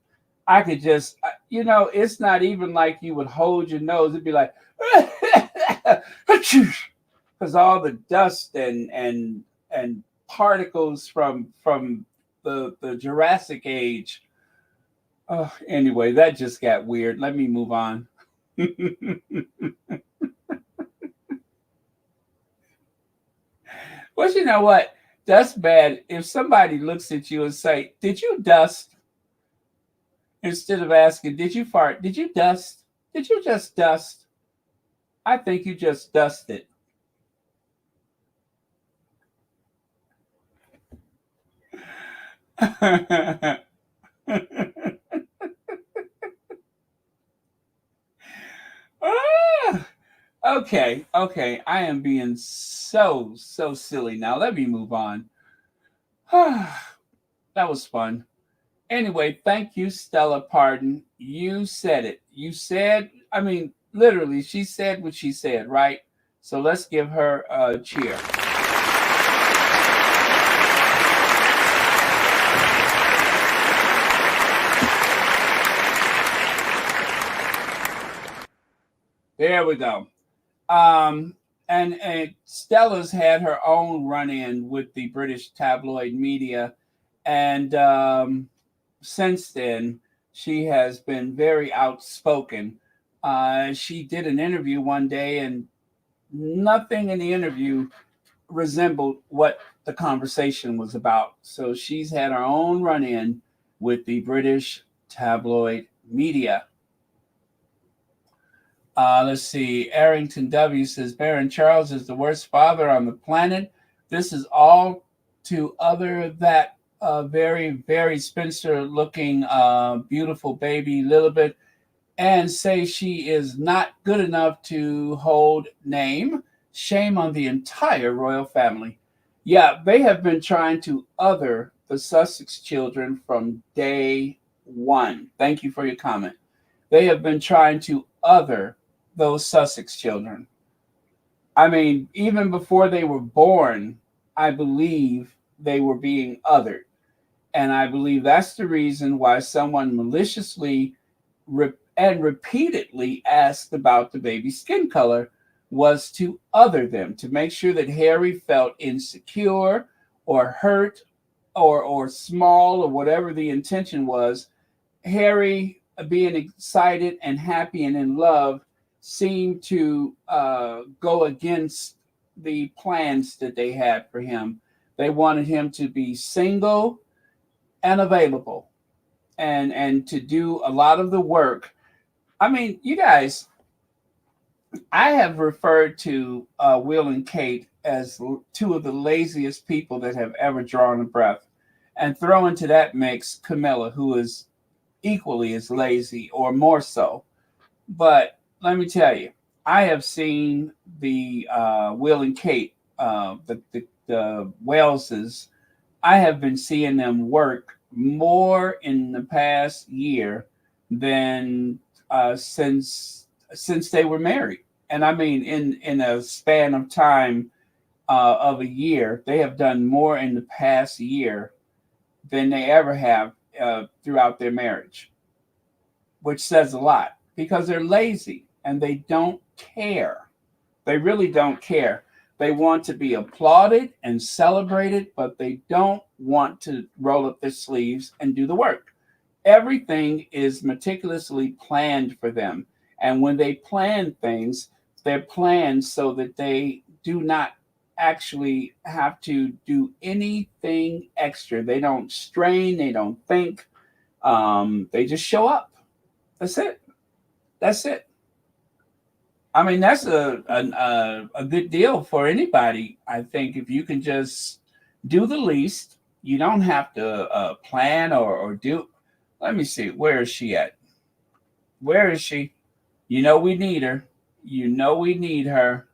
I could just, it's not even like you would hold your nose. It'd be like, because all the dust and particles from the Jurassic age. Anyway, that just got weird. Let me move on. Well, you know what? That's bad. If somebody looks at you and say, "Did you dust?" Instead of asking, "Did you fart? Did you dust? Did you just dust?" I think you just dusted. Okay. I am being so silly now. Let me move on. That was fun. Anyway, thank you, Stella Parton. You said it. You said, literally, she said what she said, right? So let's give her a cheer. There we go. And Stella's had her own run-in with the British tabloid media, and since then she has been very outspoken. She did an interview one day, and nothing in the interview resembled what the conversation was about. So she's had her own run-in with the British tabloid media. Let's see. Arrington W says Baron Charles is the worst father on the planet. This is all to other that very, very spinster-looking, beautiful baby LiliBet, and say she is not good enough to hold name. Shame on the entire royal family. Yeah, they have been trying to other the Sussex children from day one. Thank you for your comment. They have been trying to other those Sussex children. I mean, even before they were born, I believe they were being othered. And I believe that's the reason why someone maliciously and repeatedly asked about the baby's skin color, was to other them, to make sure that Harry felt insecure or hurt or small or whatever the intention was. Harry, being excited and happy and in love, seemed to go against the plans that they had for him. They wanted him to be single and available and to do a lot of the work. I mean, you guys, I have referred to Will and Kate as two of the laziest people that have ever drawn a breath. And throw into that mix Camilla, who is equally as lazy or more so. But let me tell you, I have seen the Will and Kate, the Waleses. I have been seeing them work more in the past year than since they were married. And I mean, in a span of time of a year, they have done more in the past year than they ever have throughout their marriage, which says a lot because they're lazy and they don't care. They really don't care. They want to be applauded and celebrated, but they don't want to roll up their sleeves and do the work. Everything is meticulously planned for them. And when they plan things, they're planned so that they do not actually have to do anything extra. They don't strain, they don't think. They just show up. That's it. That's it. I mean, that's a good deal for anybody. I think if you can just do the least, you don't have to plan or do. Let me see. Where is she at? Where is she? You know we need her. You know we need her.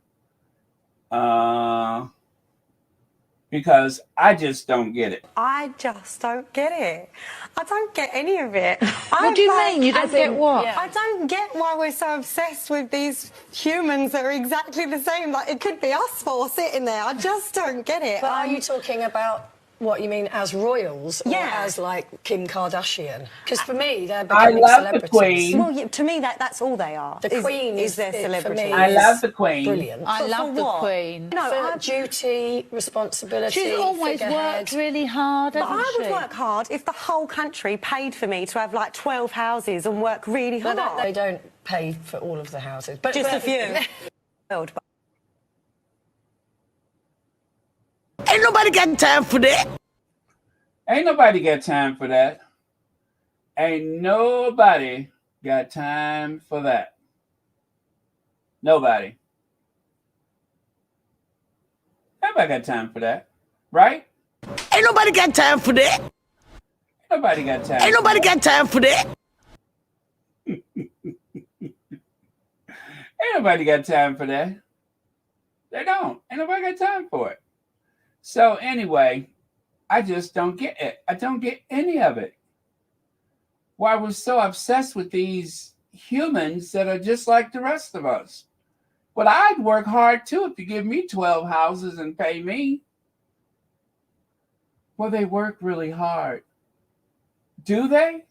Because I just don't get it. I just don't get it. I don't get any of it. What do you mean? You don't get what? I don't get why we're so obsessed with these humans that are exactly the same. Like, it could be us four sitting there. I just don't get it. But are you talking about what you mean as royals or as like Kim Kardashian? Because for me, they're becoming celebrities. The Queen. Well, yeah, to me, that's all they are. The Queen is their celebrity. For me, I love the Queen. Brilliant. I love the Queen. No, for duty, responsibility. She's always worked really hard, But hasn't I would she? work hard if the whole country paid for me to have like 12 houses and work really hard. But they don't pay for all of the houses. But just a few. Ain't nobody got time for that. Ain't nobody got time for that. Ain't nobody got time for that. Nobody. Nobody got time for that. Right? Ain't nobody got time for that. Ain't nobody got time. Ain't nobody got time for that. Ain't nobody got time for that. They don't. Ain't nobody got time for it. So anyway, I just don't get it. I don't get any of it. Why we're so obsessed with these humans that are just like the rest of us. But I'd work hard too if you give me 12 houses and pay me. Well, they work really hard. Do they?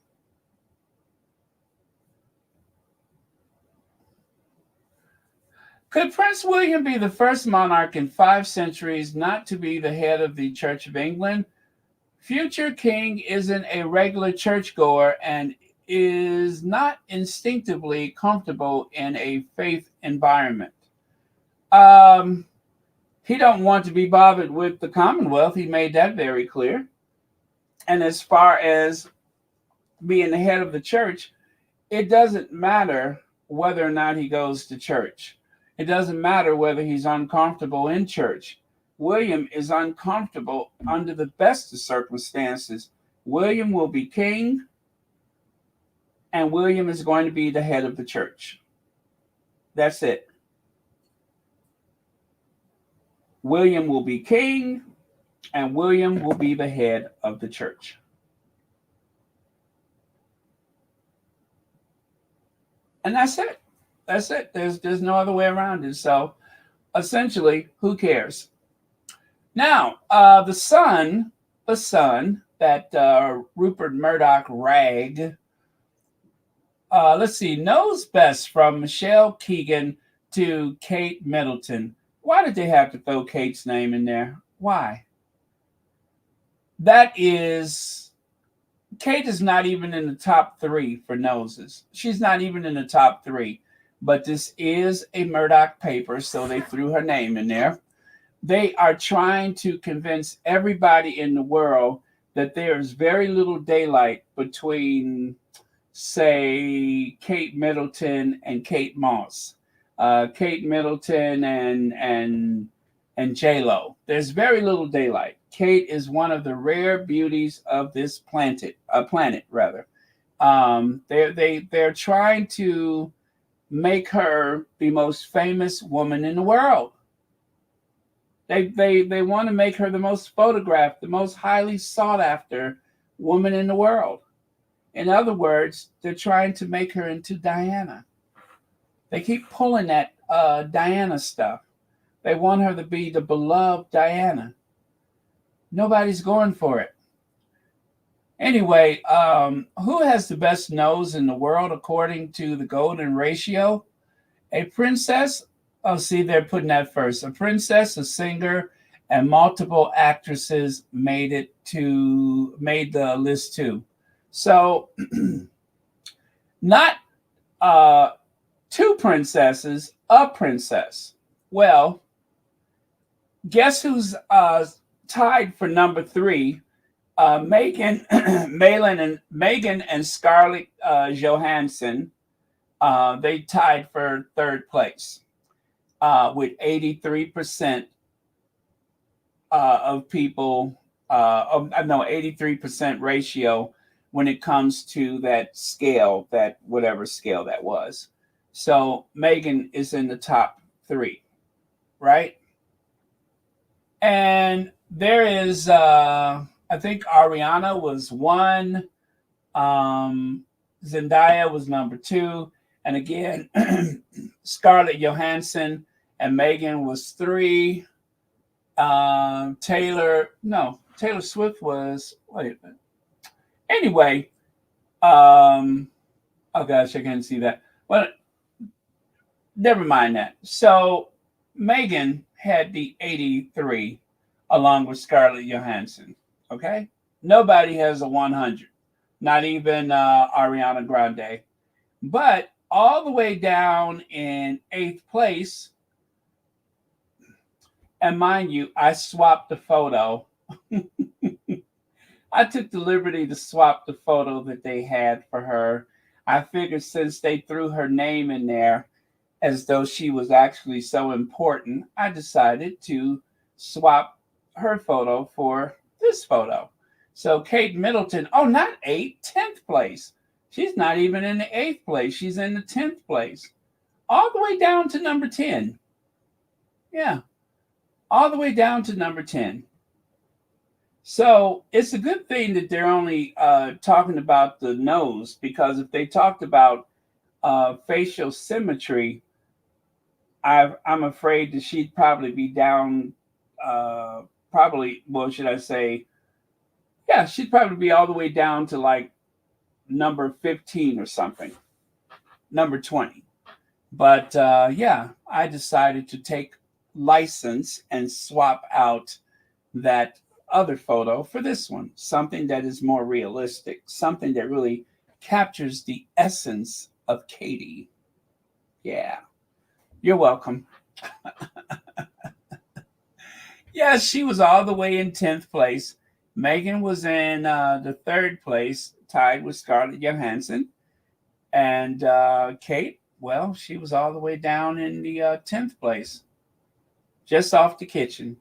Could Prince William be the first monarch in 5 centuries not to be the head of the Church of England? Future king isn't a regular churchgoer and is not instinctively comfortable in a faith environment. He don't want to be bothered with the Commonwealth. He made that very clear. And as far as being the head of the church, it doesn't matter whether or not he goes to church. It doesn't matter whether he's uncomfortable in church. William is uncomfortable under the best of circumstances. William will be king, and William is going to be the head of the church. That's it. William will be king, and William will be the head of the church. And that's it. That's it. There's no other way around it. So essentially, who cares? Now, the son that Rupert Murdoch rag, let's see, knows best from Michelle Keegan to Kate Middleton. Why did they have to throw Kate's name in there? Why? Kate is not even in the top 3 for noses. She's not even in the top 3. But this is a Murdoch paper, so they threw her name in there. They are trying to convince everybody in the world that there is very little daylight between, say, Kate Middleton and Kate Moss. Kate Middleton and J-Lo. There's very little daylight. Kate is one of the rare beauties of this planet. They're trying to make her the most famous woman in the world. They want to make her the most photographed, the most highly sought after woman in the world. In other words, they're trying to make her into Diana. They keep pulling that Diana stuff. They want her to be the beloved Diana. Nobody's going for it. Anyway, who has the best nose in the world according to the golden ratio? A princess. Oh, see, they're putting that first. A princess, a singer, and multiple actresses made the list too. So, not 2 princesses, a princess. Well, guess who's tied for number 3? Meghan and Scarlett Johansson. They tied for 3rd place with 83% of people. 83% ratio when it comes to that scale, that whatever scale that was. So Meghan is in the top 3, right? And there is, I think Ariana was 1. Zendaya was number 2. And again, Scarlett Johansson and Meghan was 3. Taylor Swift was, wait a minute. Anyway, oh gosh, I can't see that. Well, never mind that. So Meghan had the 83 along with Scarlett Johansson. Okay? Nobody has a 100. Not even Ariana Grande. But all the way down in 8th place, and mind you, I swapped the photo. I took the liberty to swap the photo that they had for her. I figured since they threw her name in there as though she was actually so important, I decided to swap her photo for this photo. So Kate Middleton, not 8th, 10th place. She's not even in the 8th place. She's in the 10th place. All the way down to number 10. Yeah. All the way down to number 10. So it's a good thing that they're only talking about the nose, because if they talked about facial symmetry, I'm afraid that she'd probably be down, she'd probably be all the way down to like number 15 or something, number 20. But I decided to take license and swap out that other photo for this one, something that is more realistic, something that really captures the essence of Katie. Yeah, you're welcome. Yes, she was all the way in 10th place. Meghan was in the 3rd place, tied with Scarlett Johansson. And Kate, well, she was all the way down in the 10th place, just off the kitchen,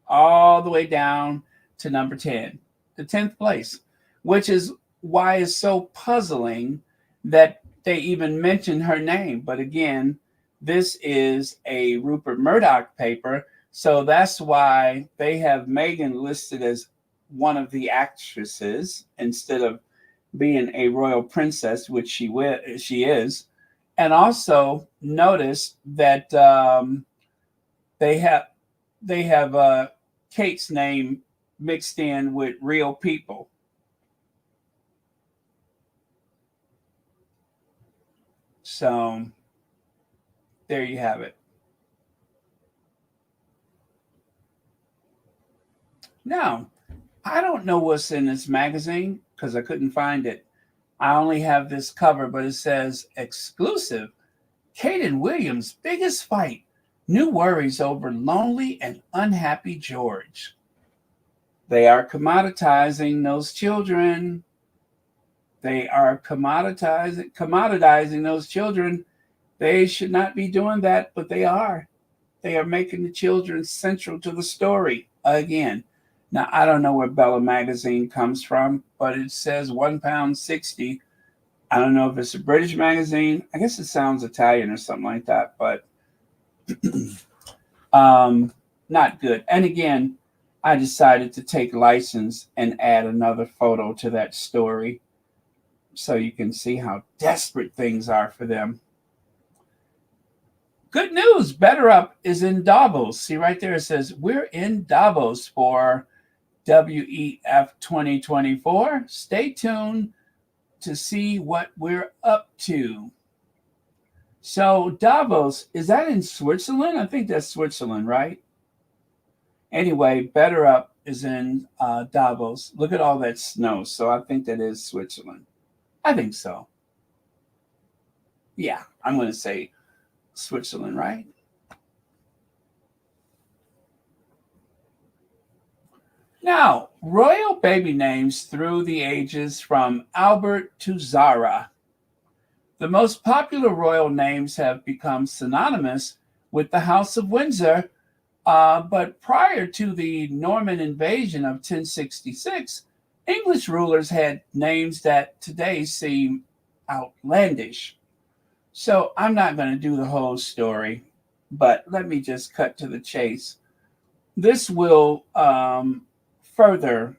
all the way down to number 10, the 10th place, which is why it's so puzzling that they even mention her name. But again, this is a Rupert Murdoch paper, so that's why they have Meghan listed as one of the actresses instead of being a royal princess, which she is. And also notice that they have Kate's name mixed in with real people. So there you have it. Now, I don't know what's in this magazine because I couldn't find it. I only have this cover, but it says exclusive. Kate and William's biggest fight. New worries over lonely and unhappy George. They are commoditizing those children. They are commoditizing those children. They should not be doing that, but they are. They are making the children central to the story again. Now, I don't know where Bella magazine comes from, but it says £1.60. I don't know if it's a British magazine. I guess it sounds Italian or something like that, but not good. And again, I decided to take license and add another photo to that story so you can see how desperate things are for them. Good news. Better Up is in Davos. See right there, it says we're in Davos for WEF 2024. Stay tuned to see what we're up to. So Davos, is that in Switzerland? I think that's Switzerland, right? Anyway, Better Up is in Davos. Look at all that snow. So I think that is Switzerland. I think so. Yeah, I'm going to say Switzerland, right? Now, royal baby names through the ages from Albert to Zara. The most popular royal names have become synonymous with the House of Windsor, but prior to the Norman invasion of 1066, English rulers had names that today seem outlandish. So I'm not going to do the whole story, but let me just cut to the chase. This will further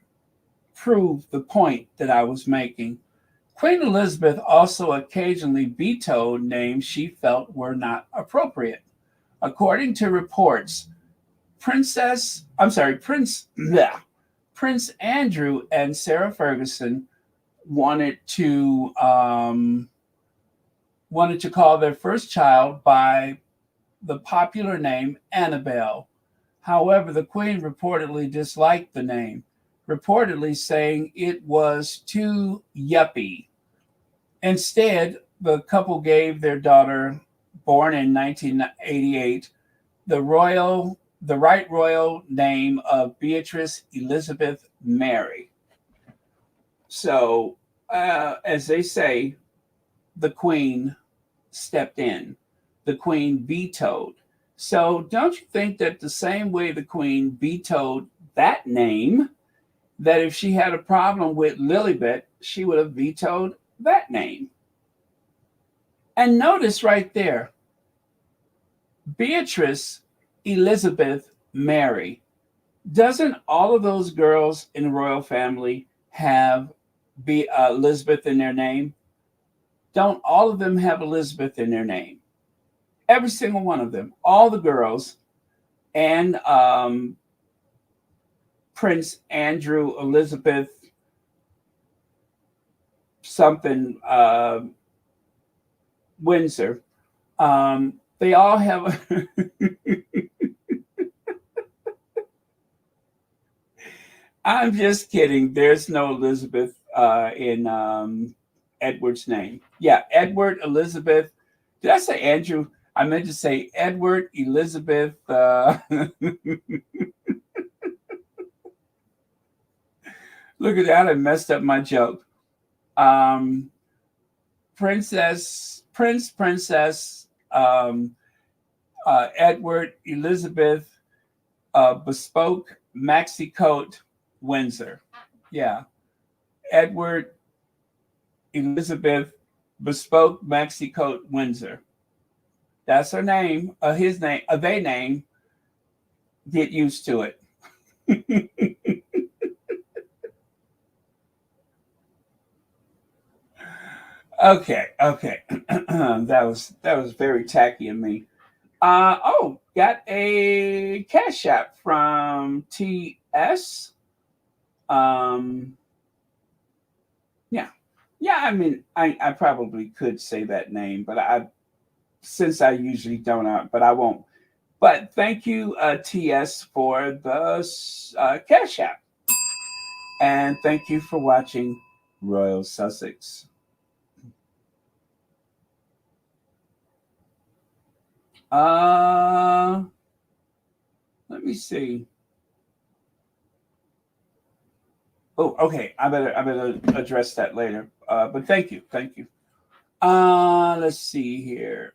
prove the point that I was making. Queen Elizabeth also occasionally vetoed names she felt were not appropriate. According to reports, Prince Andrew and Sarah Ferguson wanted to call their first child by the popular name Annabelle. However, the Queen reportedly disliked the name, reportedly saying it was too yuppie. Instead, the couple gave their daughter, born in 1988, the right royal name of Beatrice Elizabeth Mary. So, as they say, the Queen stepped in. The Queen vetoed. So don't you think that the same way the Queen vetoed that name, that if she had a problem with LiliBet, she would have vetoed that name? And notice right there, Beatrice Elizabeth Mary. Doesn't all of those girls in the royal family have Elizabeth in their name? Don't all of them have Elizabeth in their name? Every single one of them, all the girls, and Prince Andrew, Elizabeth, something, Windsor, they all have. I'm just kidding. There's no Elizabeth in Edward's name. Yeah, Edward, Elizabeth. Did I say Andrew? I meant to say Edward Elizabeth. Look at that! I messed up my joke. Princess, Edward Elizabeth, bespoke maxi coat, Windsor. Yeah, Edward Elizabeth, bespoke maxi coat, Windsor. That's her name. His name. Their name. Get used to it. Okay. that was very tacky of me. Got a cash app from TS. Yeah. I mean, I probably could say that name, but since I usually don't, but I won't. But thank you, TS, for the cash app, and thank you for watching Royal Sussex. Let me see. Oh, okay. I better address that later. But thank you. Let's see here.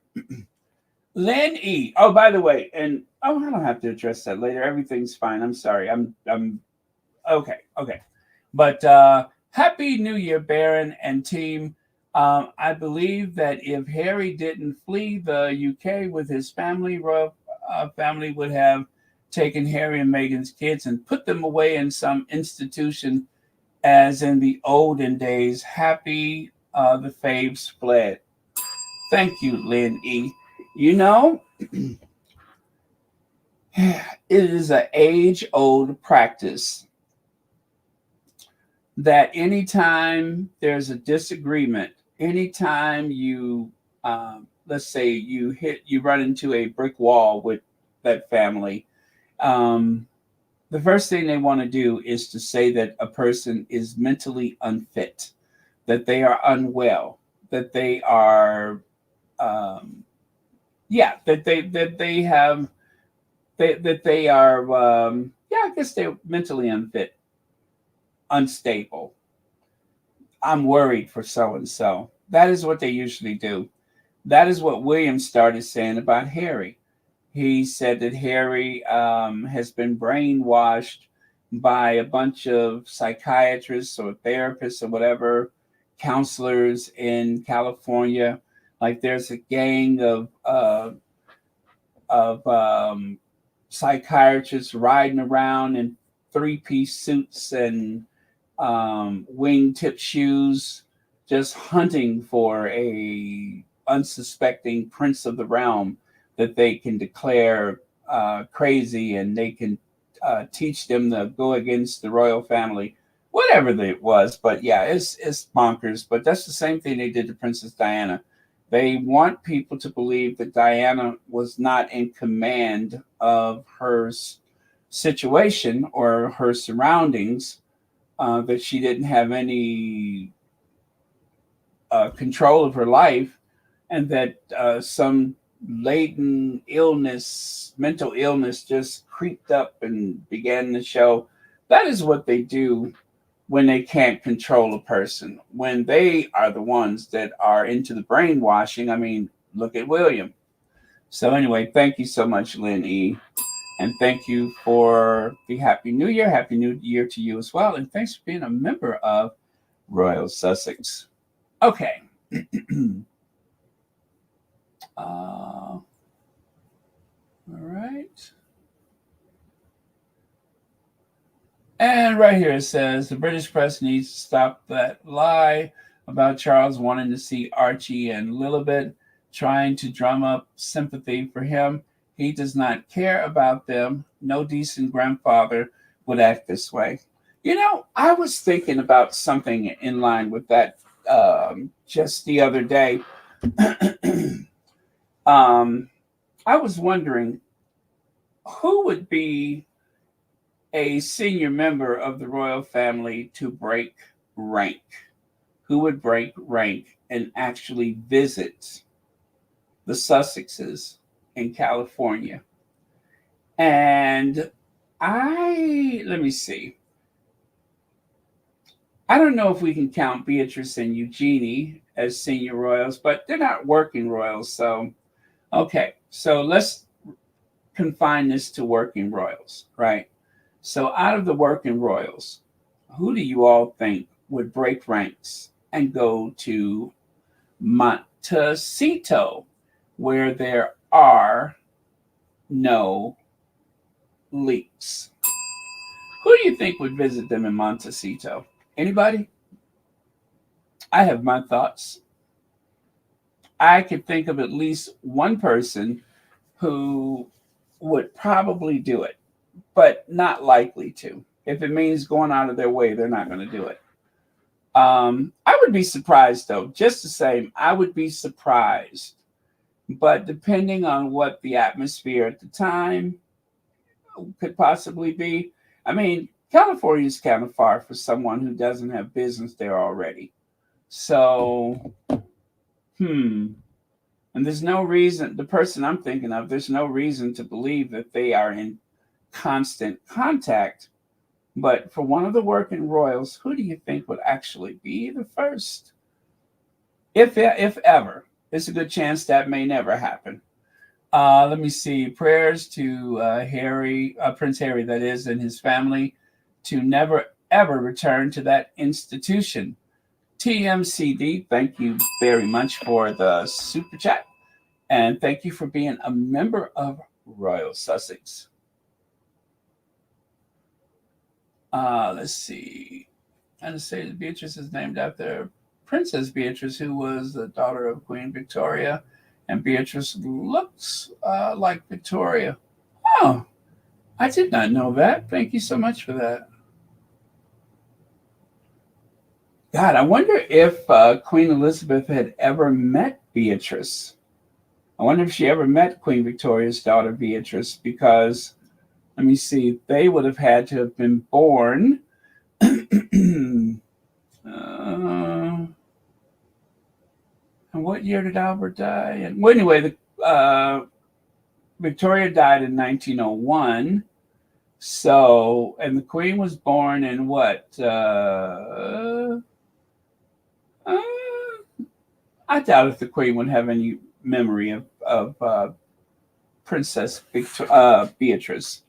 Lynn E. Oh, by the way, and I don't have to address that later. Everything's fine. I'm sorry. I'm okay. But Happy New Year, Baron and team. I believe that if Harry didn't flee the UK with his family, royal family would have taken Harry and Meghan's kids and put them away in some institution, as in the olden days. Happy the faves fled. Thank you, Lynn E. You know, it is an age-old practice that anytime there's a disagreement, anytime you, let's say you run into a brick wall with that family, the first thing they want to do is to say that a person is mentally unfit, that they are unwell, that they are, I guess they're mentally unfit, unstable. I'm worried for so and so. That is what they usually do. That is what William started saying about Harry. He said that Harry has been brainwashed by a bunch of psychiatrists or therapists or whatever, counselors in California. Like there's a gang of psychiatrists riding around in three-piece suits and wingtip shoes, just hunting for a unsuspecting prince of the realm that they can declare crazy, and they can teach them to go against the royal family, whatever it was. But yeah, it's bonkers. But that's the same thing they did to Princess Diana. They want people to believe that Diana was not in command of her situation or her surroundings, that she didn't have any control of her life, and that some latent illness, mental illness, just creeped up and began to show. That is what they do when they can't control a person, when they are the ones that are into the brainwashing. I mean, look at William. So anyway, thank you so much, Lynn E. And thank you for the Happy New Year. Happy New Year to you as well. And thanks for being a member of Royal Sussex. Okay. All right. And right here it says the British press needs to stop that lie about Charles wanting to see Archie and LiliBet, trying to drum up sympathy for him. He does not care about them. No decent grandfather would act this way. You know, I was thinking about something in line with that just the other day. I was wondering who would be a senior member of the royal family to break rank. Who would break rank and actually visit the Sussexes in California. And let me see. I don't know if we can count Beatrice and Eugenie as senior royals, but they're not working royals. So, okay. So let's confine this to working royals, right? So out of the working royals, who do you all think would break ranks and go to Montecito, where there are no leaks? Who do you think would visit them in Montecito? Anybody? I have my thoughts. I could think of at least one person who would probably do it, but not likely to. If it means going out of their way, they're not going to do it. I would be surprised, though. Just the same, I would be surprised. But depending on what the atmosphere at the time could possibly be, I mean, California is kind of far for someone who doesn't have business there already. So, and there's no reason, the person I'm thinking of, there's no reason to believe that they are in constant contact. But for one of the working royals, who do you think would actually be the first? If ever. It's a good chance that may never happen. Let me see. Prayers to Prince Harry, that is, and his family, to never, ever return to that institution. TMCD, thank you very much for the super chat. And thank you for being a member of Royal Sussex. Let's see. Anastasia Beatrice is named after Princess Beatrice, who was the daughter of Queen Victoria. And Beatrice looks like Victoria. Oh, I did not know that. Thank you so much for that. God, I wonder if Queen Elizabeth had ever met Beatrice. I wonder if she ever met Queen Victoria's daughter, Beatrice, because, let me see, they would have had to have been born. And what year did Albert die? And well, anyway, Victoria died in 1901. So, and the Queen was born in what? I doubt if the Queen would have any memory of Princess Beatrice.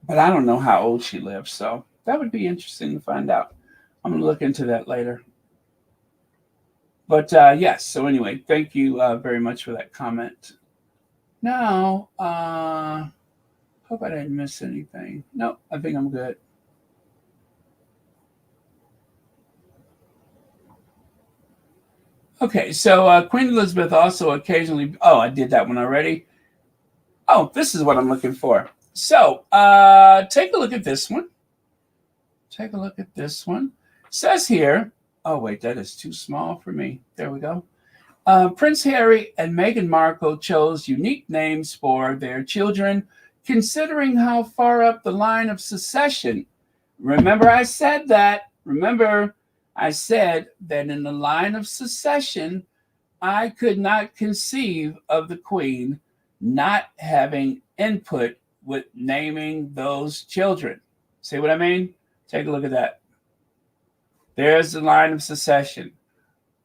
But I don't know how old she lived, so that would be interesting to find out. I'm going to look into that later. But yes, so anyway, thank you very much for that comment. Now, hope I didn't miss anything. No, I think I'm good. Okay, so Queen Elizabeth also occasionally... Oh, I did that one already. Oh, this is what I'm looking for. So, take a look at this one. Take a look at this one. It says here... Oh, wait, that is too small for me. There we go. Prince Harry and Meghan Markle chose unique names for their children, considering how far up the line of succession. Remember, I said that. Remember, I said that in the line of succession, I could not conceive of the Queen not having input with naming those children. See what I mean? Take a look at that. There's the line of succession.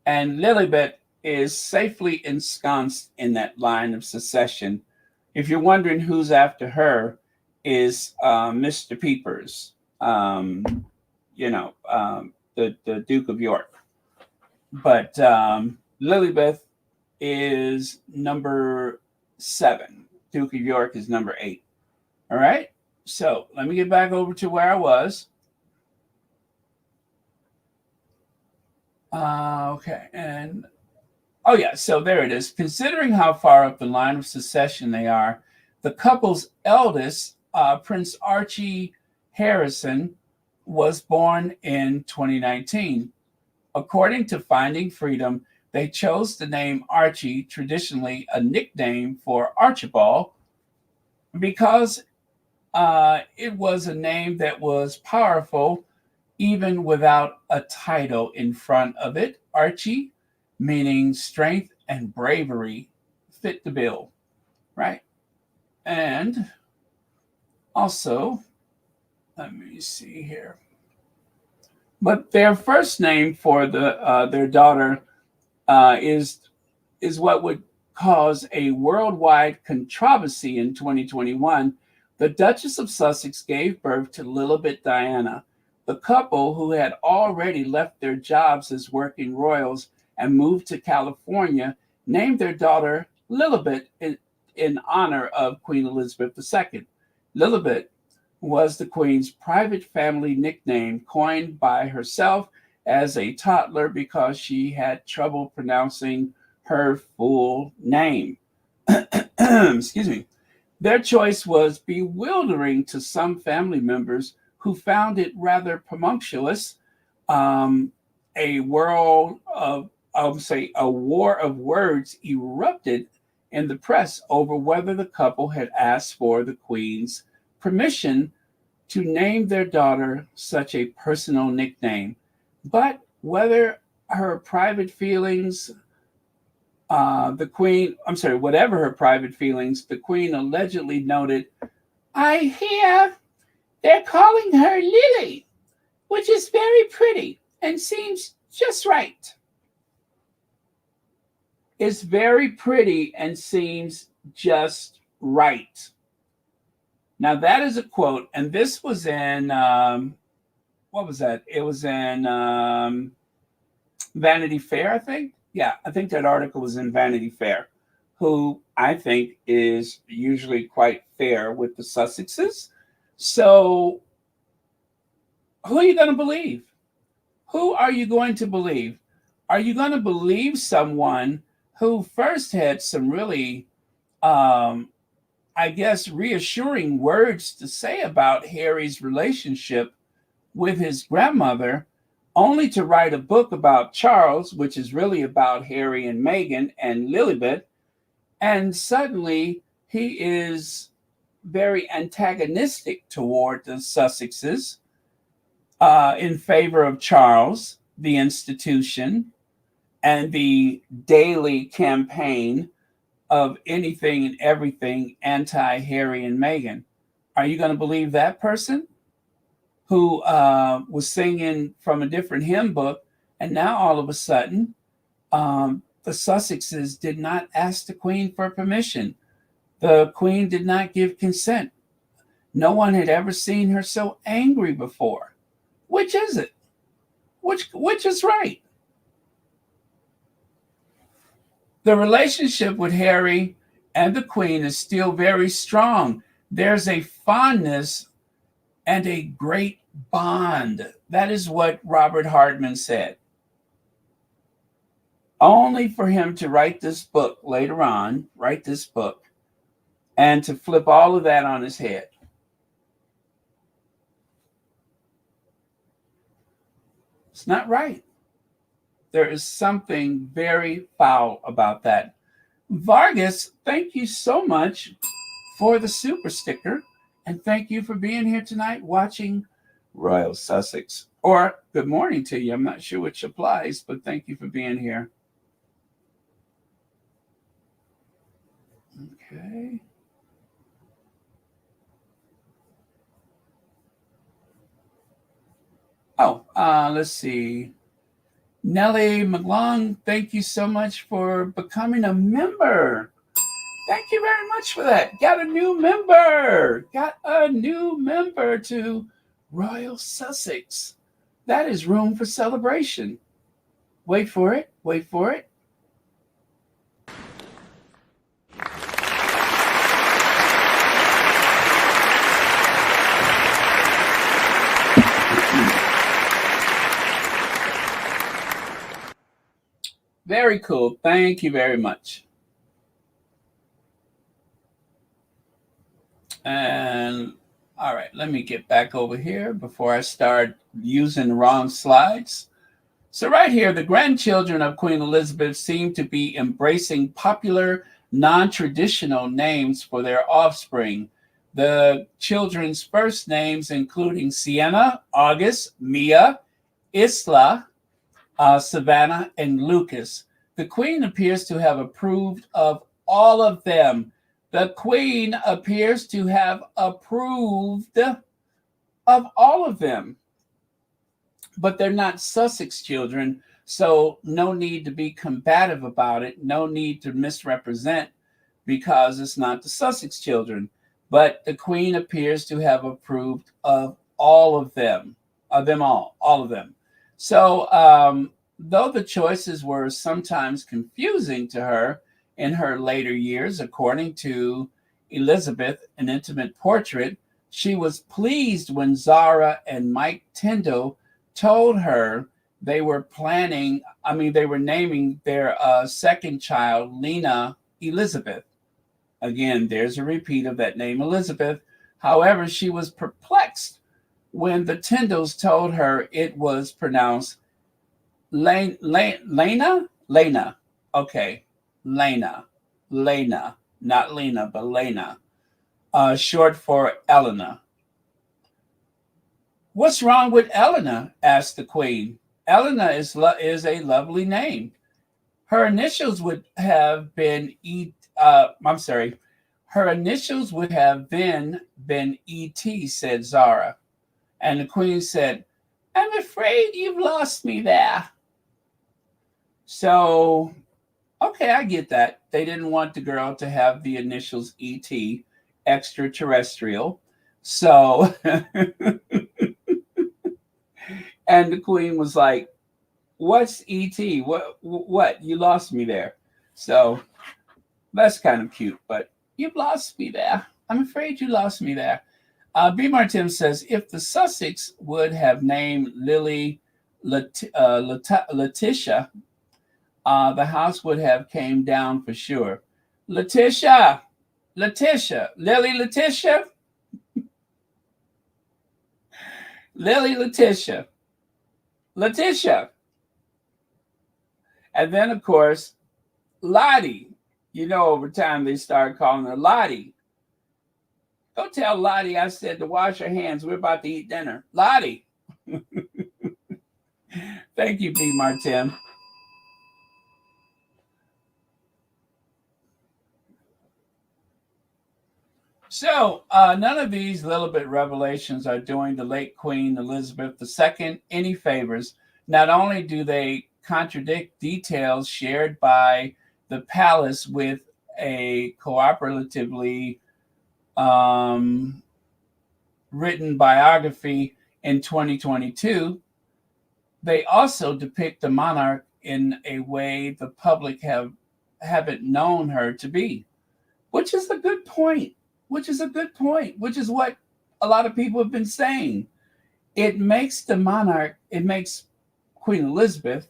And LiliBet is safely ensconced in that line of succession. If you're wondering who's after her, is Mr. Peepers, the Duke of York. But LiliBet is number 7. Duke of York is number 8. All right. So let me get back over to where I was. Okay. And oh, yeah. So there it is. Considering how far up the line of succession they are, the couple's eldest, Prince Archie Harrison, was born in 2019. According to Finding Freedom, they chose the name Archie, traditionally a nickname for Archibald, because it was a name that was powerful even without a title in front of it. Archie, meaning strength and bravery fit the bill, right? And also, let me see here. But their first name for their daughter is what would cause a worldwide controversy in 2021. The Duchess of Sussex gave birth to LiliBet Diana. The couple, who had already left their jobs as working royals and moved to California, named their daughter LiliBet in honor of Queen Elizabeth II. LiliBet was the Queen's private family nickname, coined by herself as a toddler because she had trouble pronouncing her full name. Excuse me. Their choice was bewildering to some family members who found it rather presumptuous. A war of words erupted in the press over whether the couple had asked for the Queen's permission to name their daughter such a personal nickname. But whether her private feelings, whatever her private feelings, the Queen allegedly noted, "I hear they're calling her Lily, which is very pretty and seems just right." It's very pretty and seems just right. Now that is a quote, and this was in, what was that? It was in Vanity Fair, I think. Yeah, I think that article was in Vanity Fair, who I think is usually quite fair with the Sussexes. So who are you going to believe? Who are you going to believe? Are you going to believe someone who first had some really, reassuring words to say about Harry's relationship with his grandmother, only to write a book about Charles, which is really about Harry and Meghan and LiliBet, and suddenly he is very antagonistic toward the Sussexes in favor of Charles, the institution, and the daily campaign of anything and everything anti-Harry and Meghan. Are you going to believe that person who was singing from a different hymn book, and now all of a sudden the Sussexes did not ask the Queen for permission? The Queen did not give consent. No one had ever seen her so angry before. Which is it? Which is right? The relationship with Harry and the Queen is still very strong. There's a fondness and a great bond. That is what Robert Hardman said. Only for him to write this book later on, and to flip all of that on his head. It's not right. There is something very foul about that. Vargas, thank you so much for the super sticker. And thank you for being here tonight watching Royal Sussex. Or good morning to you. I'm not sure which applies, but thank you for being here. Okay. Let's see. Nellie McLong, thank you so much for becoming a member. Thank you very much for that. Got a new member to Royal Sussex. That is room for celebration. Wait for it. Very cool. Thank you very much. And all right, let me get back over here before I start using the wrong slides. So right here, the grandchildren of Queen Elizabeth seem to be embracing popular, non-traditional names for their offspring. The children's first names including Sienna, August, Mia, Isla, Savannah, and Lucas. The Queen appears to have approved of all of them. The Queen appears to have approved of all of them. But they're not Sussex children, so no need to be combative about it. No need to misrepresent because it's not the Sussex children. But the Queen appears to have approved of all of them all of them. So, though the choices were sometimes confusing to her in her later years, according to Elizabeth, An Intimate Portrait, she was pleased when Zara and Mike Tyndall told her they were naming their second child, Lena Elizabeth. Again, there's a repeat of that name, Elizabeth. However, she was perplexed when the Tyndalls told her it was pronounced Lena? Okay, Lena, not Lena, but Lena, short for Eleanor. What's wrong with Eleanor? Asked the Queen. Eleanor is a lovely name. Her initials would have been her initials would have been E.T., said Zara. And the Queen said, I'm afraid you've lost me there. So, okay, I get that. They didn't want the girl to have the initials E.T., extraterrestrial. So, and the Queen was like, what's E.T.? What? You lost me there. So, that's kind of cute, but you've lost me there. I'm afraid you lost me there. B. Martin says, if the Sussex would have named Lily Letitia, the house would have came down for sure. Lily Letitia. Lily Letitia. And then, of course, Lottie. You know, over time, they started calling her Lottie. Go tell Lottie I said to wash her hands. We're about to eat dinner. Lottie. Thank you, B. Martin. So none of these LiliBet revelations are doing the late Queen Elizabeth II any favors. Not only do they contradict details shared by the palace with a cooperatively written biography in 2022, they also depict the monarch in a way the public haven't known her to be, which is a good point. Which is what a lot of people have been saying. It makes the monarch, it makes Queen Elizabeth,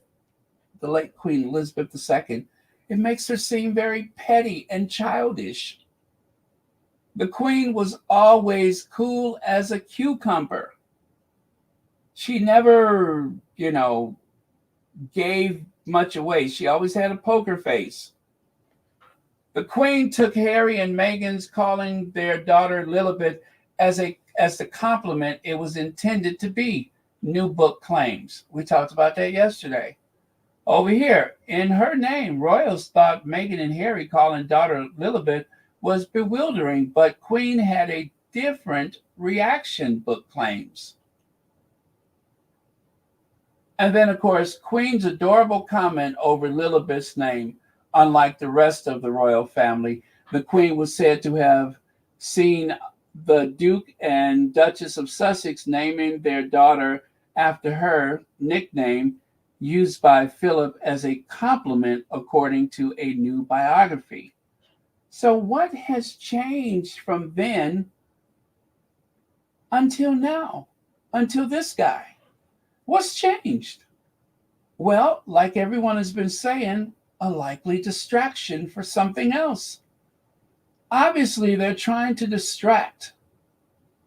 the late Queen Elizabeth II, it makes her seem very petty and childish. The Queen was always cool as a cucumber. She never, gave much away. She always had a poker face. The Queen took Harry and Meghan's calling their daughter LiliBet as the compliment it was intended to be. New book claims. We talked about that yesterday. Over here, in her name, royals thought Meghan and Harry calling daughter LiliBet was bewildering, but Queen had a different reaction, book claims. And then, of course, Queen's adorable comment over LiliBet's name. Unlike the rest of the royal family, the Queen was said to have seen the Duke and Duchess of Sussex naming their daughter after her nickname used by Philip as a compliment, according to a new biography. So what has changed from then until now, until this guy? What's changed? Well, like everyone has been saying, a likely distraction for something else. Obviously, they're trying to distract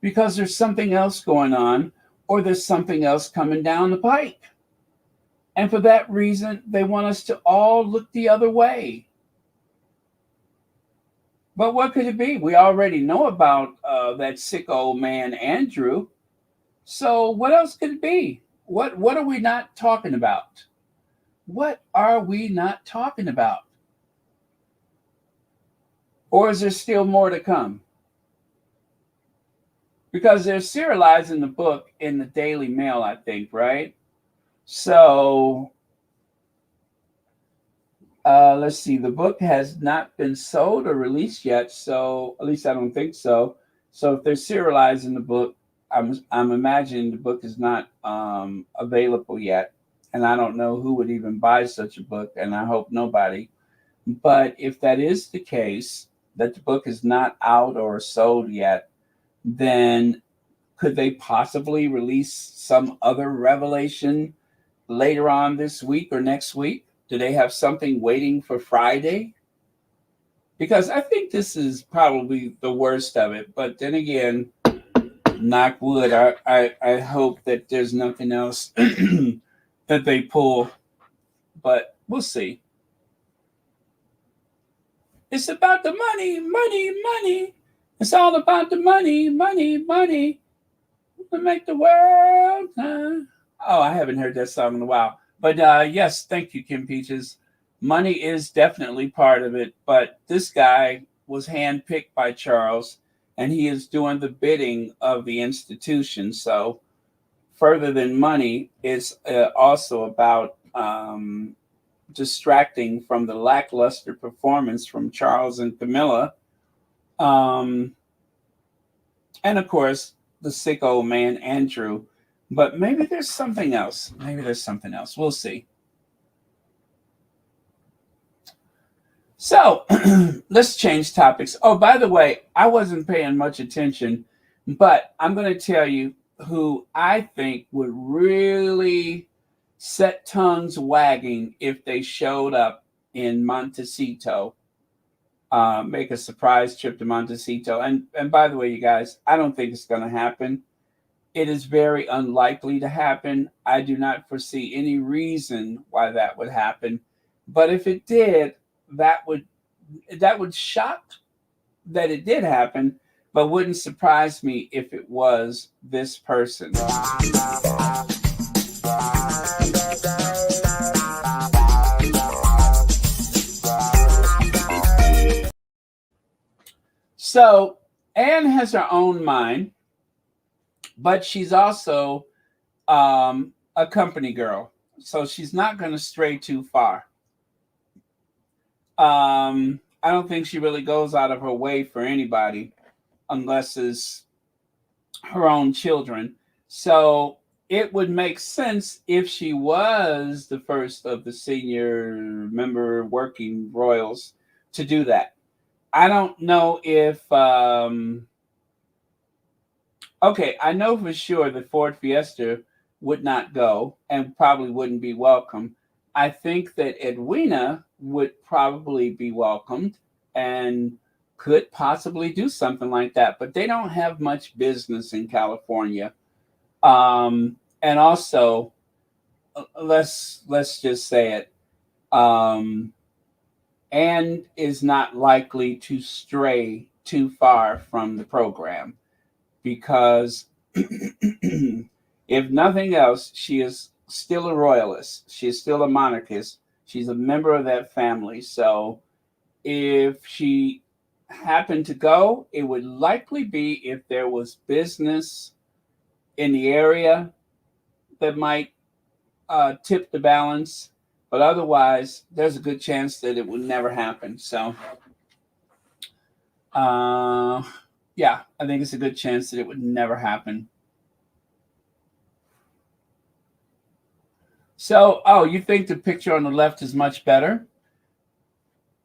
because there's something else going on or there's something else coming down the pike. And for that reason, they want us to all look the other way. But what could it be? We already know about that sick old man, Andrew. So what else could it be? What are we not talking about? What are we not talking about? Or is there still more to come? Because they're serializing the book in the Daily Mail, I think, right? So let's see. The book has not been sold or released yet, so at least I don't think so. So if they're serializing the book, I'm imagining the book is not available yet, and I don't know who would even buy such a book, and I hope nobody. But if that is the case, that the book is not out or sold yet, then could they possibly release some other revelation later on this week or next week? Do they have something waiting for Friday? Because I think this is probably the worst of it. But then again, knock wood, I hope that there's nothing else that they pull. But we'll see. It's about the money, money, money. It's all about the money, money, money. To make the world. Oh, I haven't heard that song in a while. But yes, thank you, Kim Peaches. Money is definitely part of it. But this guy was handpicked by Charles, and he is doing the bidding of the institution. So further than money, it's also about distracting from the lackluster performance from Charles and Camilla. And of course, the sick old man, Andrew. But maybe there's something else. Maybe there's something else. We'll see. So let's change topics. Oh, by the way, I wasn't paying much attention, but I'm going to tell you who I think would really set tongues wagging if they showed up in Montecito. Make a surprise trip to Montecito. And by the way, you guys, I don't think it's going to happen. It is very unlikely to happen. I do not foresee any reason why that would happen. But if it did, that would shock that it did happen, but wouldn't surprise me if it was this person. So Anne has her own mind, but she's also a company girl. So she's not going to stray too far. I don't think she really goes out of her way for anybody unless it's her own children. So it would make sense if she was the first of the senior member working royals to do that. I don't know if okay, I know for sure that Ford Fiesta would not go and probably wouldn't be welcome. I think that Edwina would probably be welcomed and could possibly do something like that, but they don't have much business in California. And also, let's just say it, Anne is not likely to stray too far from the program because if nothing else, she is still a royalist. She is still a monarchist. She's a member of that family. So if she happened to go, it would likely be if there was business in the area that might tip the balance. But otherwise, there's a good chance that it would never happen. So, yeah, I think it's a good chance that it would never happen. So, oh, you think the picture on the left is much better?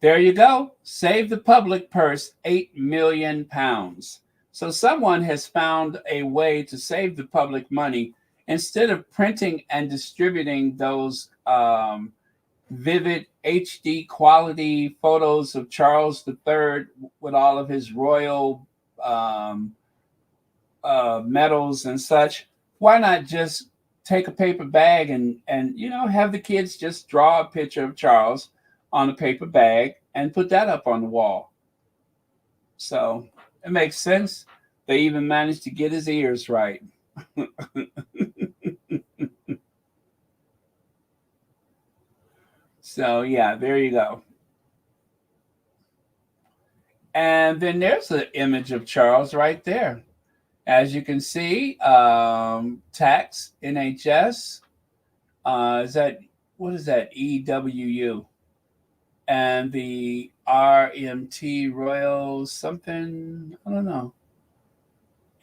There you go. Save the public purse, £8 million. So someone has found a way to save the public money. Instead of printing and distributing those vivid HD quality photos of Charles III with all of his royal medals and such, why not just take a paper bag and have the kids just draw a picture of Charles on a paper bag and put that up on the wall? So it makes sense. They even managed to get his ears right. So yeah, there you go. And then there's the image of Charles right there. As you can see, tax, NHS, what is that? EWU. And the RMT Royal something, I don't know.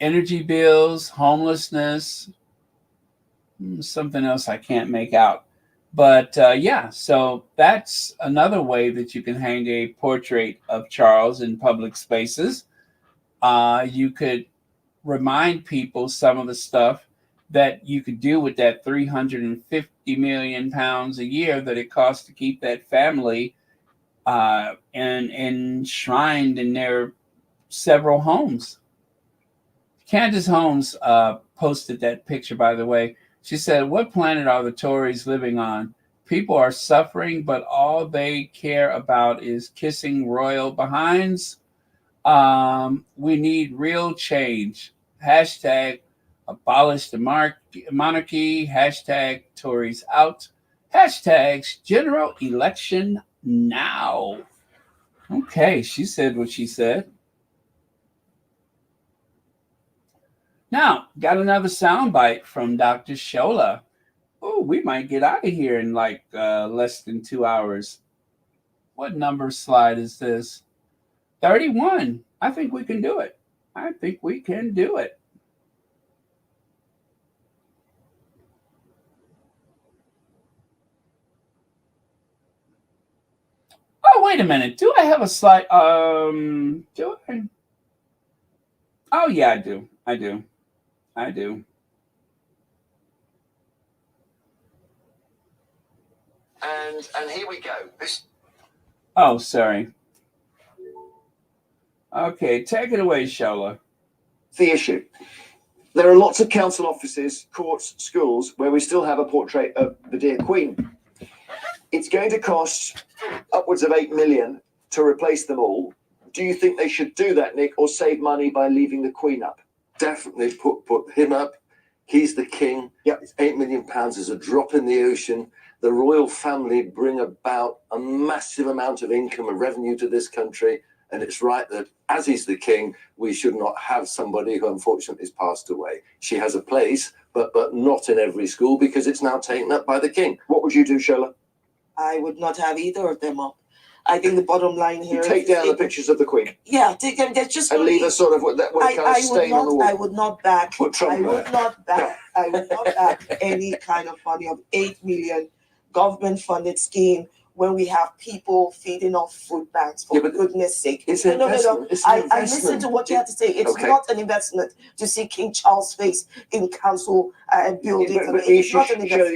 Energy bills, homelessness, something else I can't make out. But yeah, so that's another way that you can hang a portrait of Charles in public spaces. You could remind people some of the stuff that you could do with that 350 million pounds a year that it costs to keep that family and enshrined in their several homes. Candace Holmes posted that picture, by the way. She said, "What planet are the Tories living on? People are suffering, but all they care about is kissing royal behinds. We need real change. Hashtag abolish the monarchy. Hashtag Tories out. Hashtags general election now." Okay, she said what she said. Now, got another soundbite from Dr. Shola. Oh, we might get out of here in like less than 2 hours. What number slide is this? 31. I think we can do it. I think we can do it. Oh, wait a minute. Do I have a slide? Do I? Oh, yeah, I do. I do. And here we go. Oh, sorry. Okay, take it away, Shola. The issue. There are lots of council offices, courts, schools where we still have a portrait of the dear Queen. It's going to cost upwards of 8 million to replace them all. Do you think they should do that, Nick, or save money by leaving the Queen up? Definitely put him up. He's the king. Yep. £8 million is a drop in the ocean. The royal family bring about a massive amount of income and revenue to this country. And it's right that, as he's the king, we should not have somebody who unfortunately has passed away. She has a place, but not in every school because it's now taken up by the king. What would you do, Shola? I would not have either of them up. I think the bottom line here You take down the pictures of the Queen. Yeah, take them. They're just and leave a sort of what kind of stain on the wall. I would not back. I would not back any kind of money of 8 million government-funded scheme when we have people feeding off food banks. For goodness sake, it's an investment. I listen to what you have to say. It's not an investment to see King Charles' face in council buildings. Yeah, but the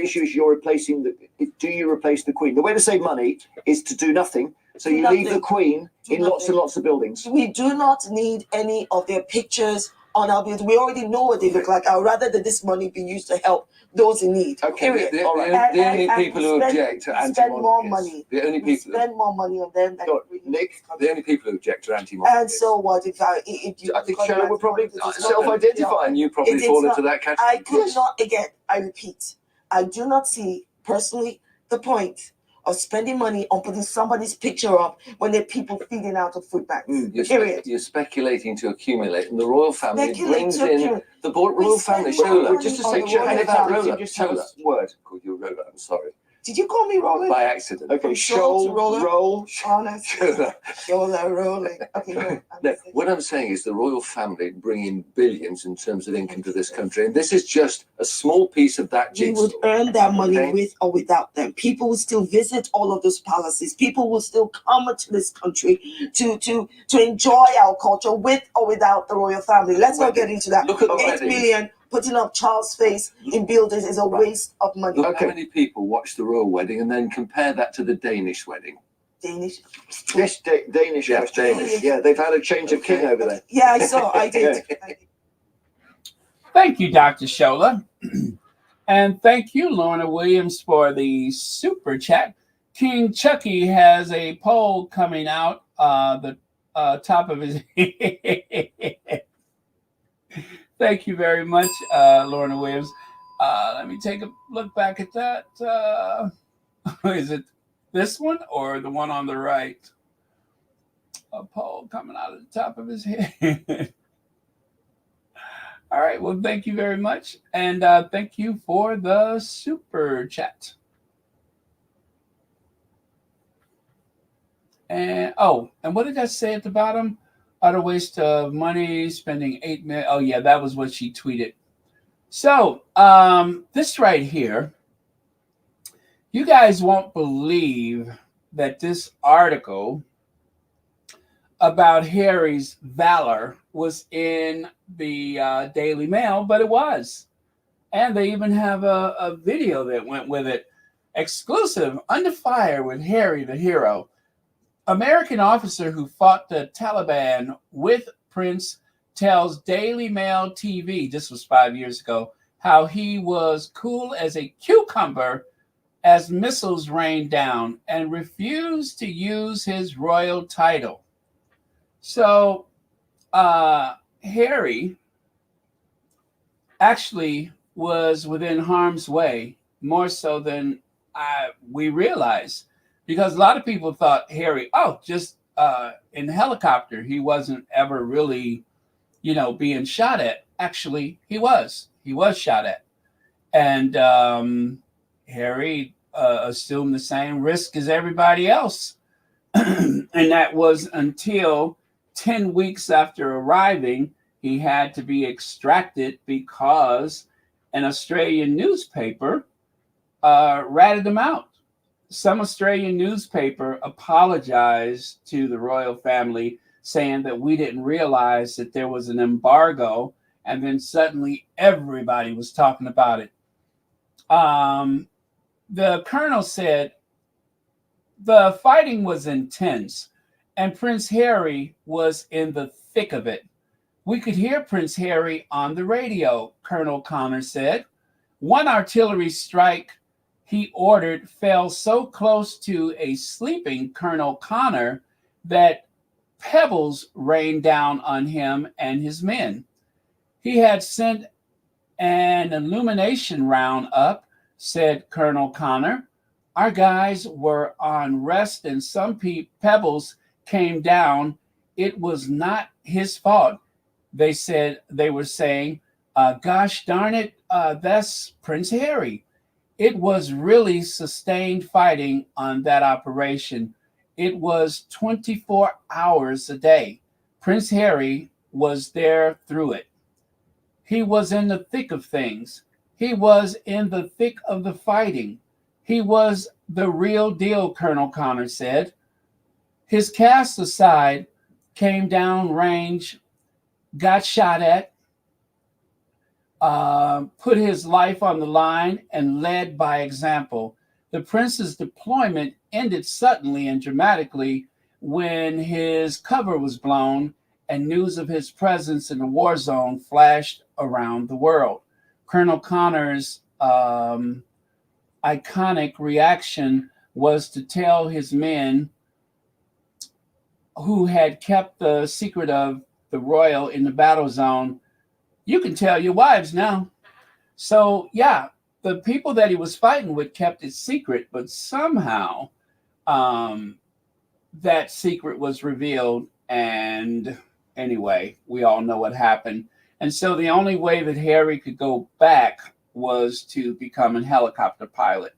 issue is you're replacing the. Do you replace the Queen? The way to save money is to do nothing. So you leave the Queen in lots and lots of buildings. We do not need any of their pictures on our buildings. We already know what they look like. I'd rather that this money be used to help those in need. Okay. The only people who object to anti-monarchists. The only people spend more money on them. Nick. The only people who object to anti-monarchists. And so what? If I think Shola would probably self-identify, and you probably fall into that category. I could not. Again, I repeat, I do not see personally the point of spending money on putting somebody's picture up when there are people feeding out of food banks. You're speculating to accumulate, and the royal family brings in the royal family. Shola, just to say, Shola, word called you Rola. I'm sorry. Did you call me Roland? By accident. Okay, roll. Honest. Shola, rolling. Okay, no, what I'm saying is the royal family bring in billions in terms of income to this country, and this is just a small piece of that jigsaw. We would earn their money with or without them. People will still visit all of those palaces. People will still come to this country to enjoy our culture with or without the royal family. Let's not get into that. Look at 8 million. Putting up Charles' face in buildings is a waste of money. Look how many people watch the royal wedding and then compare that to the Danish wedding. Danish? Danish. Yeah, Danish. Yeah, they've had a change of king over there. Yeah, I saw. I did. Thank you, Dr. Shola. And thank you, Lorna Williams, for the super chat. King Chucky has a poll coming out the top of his Thank you very much, Lorna Williams. Let me take a look back at that. Is it This one or the one on the right? A pole coming out of the top of his head. All right. Well, thank you very much. And thank you for the super chat. And and what did I say at the bottom? Utter waste of money, spending $8 million. Oh, yeah, that was what she tweeted. So this right here, you guys won't believe that this article about Harry's valor was in the Daily Mail, but it was. And they even have a video that went with it. Exclusive, under fire with Harry the hero. American officer who fought the Taliban with Prince tells Daily Mail TV, this was 5 years ago, how he was cool as a cucumber as missiles rained down and refused to use his royal title. So Harry actually was within harm's way, more so than we realize, because a lot of people thought Harry, just in the helicopter, he wasn't ever really, being shot at. Actually, he was shot at. And Harry assumed the same risk as everybody else. And that was until 10 weeks after arriving, he had to be extracted because an Australian newspaper ratted him out. Some Australian newspaper apologized to the royal family, saying that we didn't realize that there was an embargo, and then suddenly everybody was talking about it. The colonel said the fighting was intense, and Prince Harry was in the thick of it. We could hear Prince Harry on the radio, Colonel Connor said. One artillery strike he ordered fell so close to a sleeping Colonel Connor that pebbles rained down on him and his men. He had sent an illumination round up, said Colonel Connor. Our guys were on rest and some pebbles came down. It was not his fault. They were saying, gosh darn it, that's Prince Harry. It was really sustained fighting on that operation. It was 24 hours a day. Prince Harry was there through it. He was in the thick of things. He was in the thick of the fighting. He was the real deal, Colonel Connor said. His cast aside, came down range, got shot at, put his life on the line, and led by example. The prince's deployment ended suddenly and dramatically when his cover was blown and news of his presence in the war zone flashed around the world. Colonel Connor's iconic reaction was to tell his men who had kept the secret of the royal in the battle zone, you can tell your wives now. So, yeah, the people that he was fighting with kept it secret, but somehow that secret was revealed. And anyway, we all know what happened. And so the only way that Harry could go back was to become a helicopter pilot.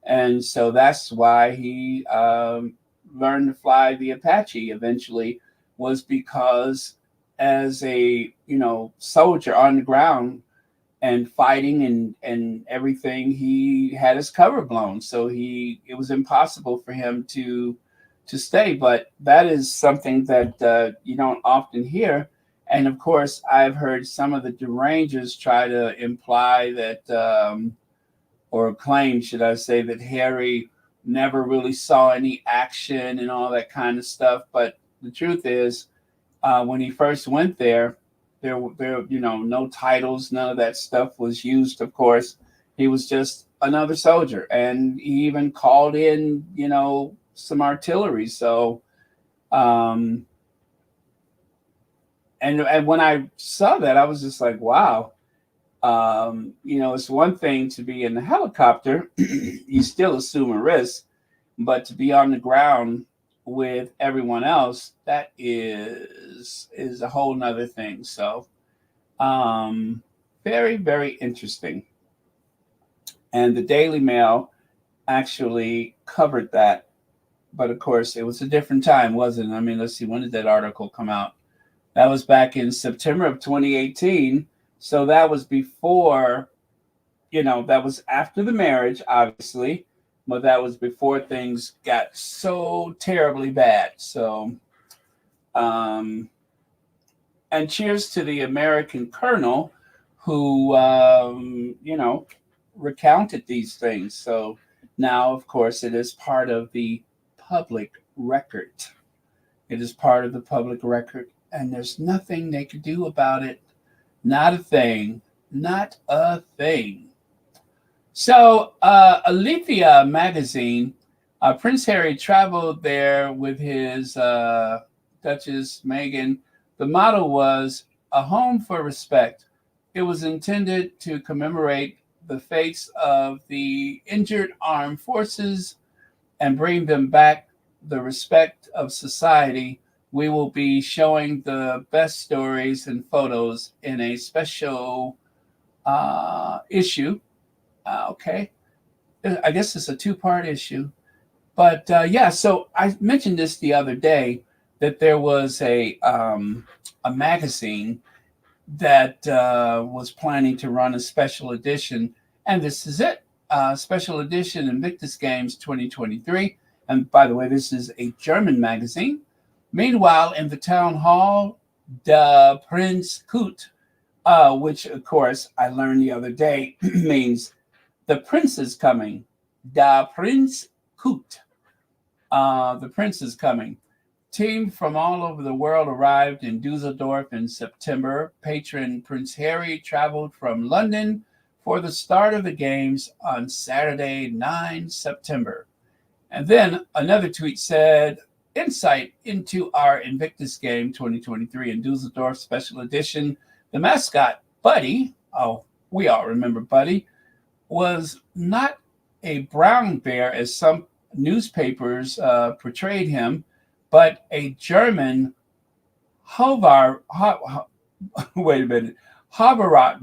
And so that's why he learned to fly the Apache eventually, was because as a soldier on the ground and fighting and everything, he had his cover blown, so it was impossible for him to stay. But that is something that you don't often hear. And of course, I've heard some of the derangers try to imply that or claim, should I say, that Harry never really saw any action and all that kind of stuff. But the truth is, when he first went there were no titles, none of that stuff was used. Of course, he was just another soldier, and he even called in, some artillery. So, and when I saw that, I was just like, wow. It's one thing to be in the helicopter, you still assume a risk, but to be on the ground with everyone else, that is a whole nother thing. So very, very interesting. And the Daily Mail actually covered that. But of course, it was a different time, wasn't it? I mean, let's see, when did that article come out? That was back in September of 2018. So that was before, that was after the marriage, obviously. But that was before things got so terribly bad. So, and cheers to the American colonel who, recounted these things. So now, of course, it is part of the public record. It is part of the public record, and there's nothing they could do about it. Not a thing. Not a thing. So, Alethea magazine, Prince Harry traveled there with his Duchess Meghan. The motto was "A Home for Respect." It was intended to commemorate the fates of the injured armed forces and bring them back the respect of society. We will be showing the best stories and photos in a special issue. Okay. I guess it's a two-part issue. But so I mentioned this the other day, that there was a magazine that was planning to run a special edition. And this is it. Special edition Invictus Games 2023. And by the way, this is a German magazine. Meanwhile, in the town hall, the Prince Coot, which of course I learned the other day means the prince is coming. Da Prince Coot. The prince is coming. Team from all over the world arrived in Dusseldorf in September. Patron Prince Harry traveled from London for the start of the games on Saturday, 9 September. And then another tweet said, insight into our Invictus Game 2023 in Dusseldorf special edition. The mascot, Buddy, we all remember Buddy, was not a brown bear as some newspapers portrayed him, but a German Haverock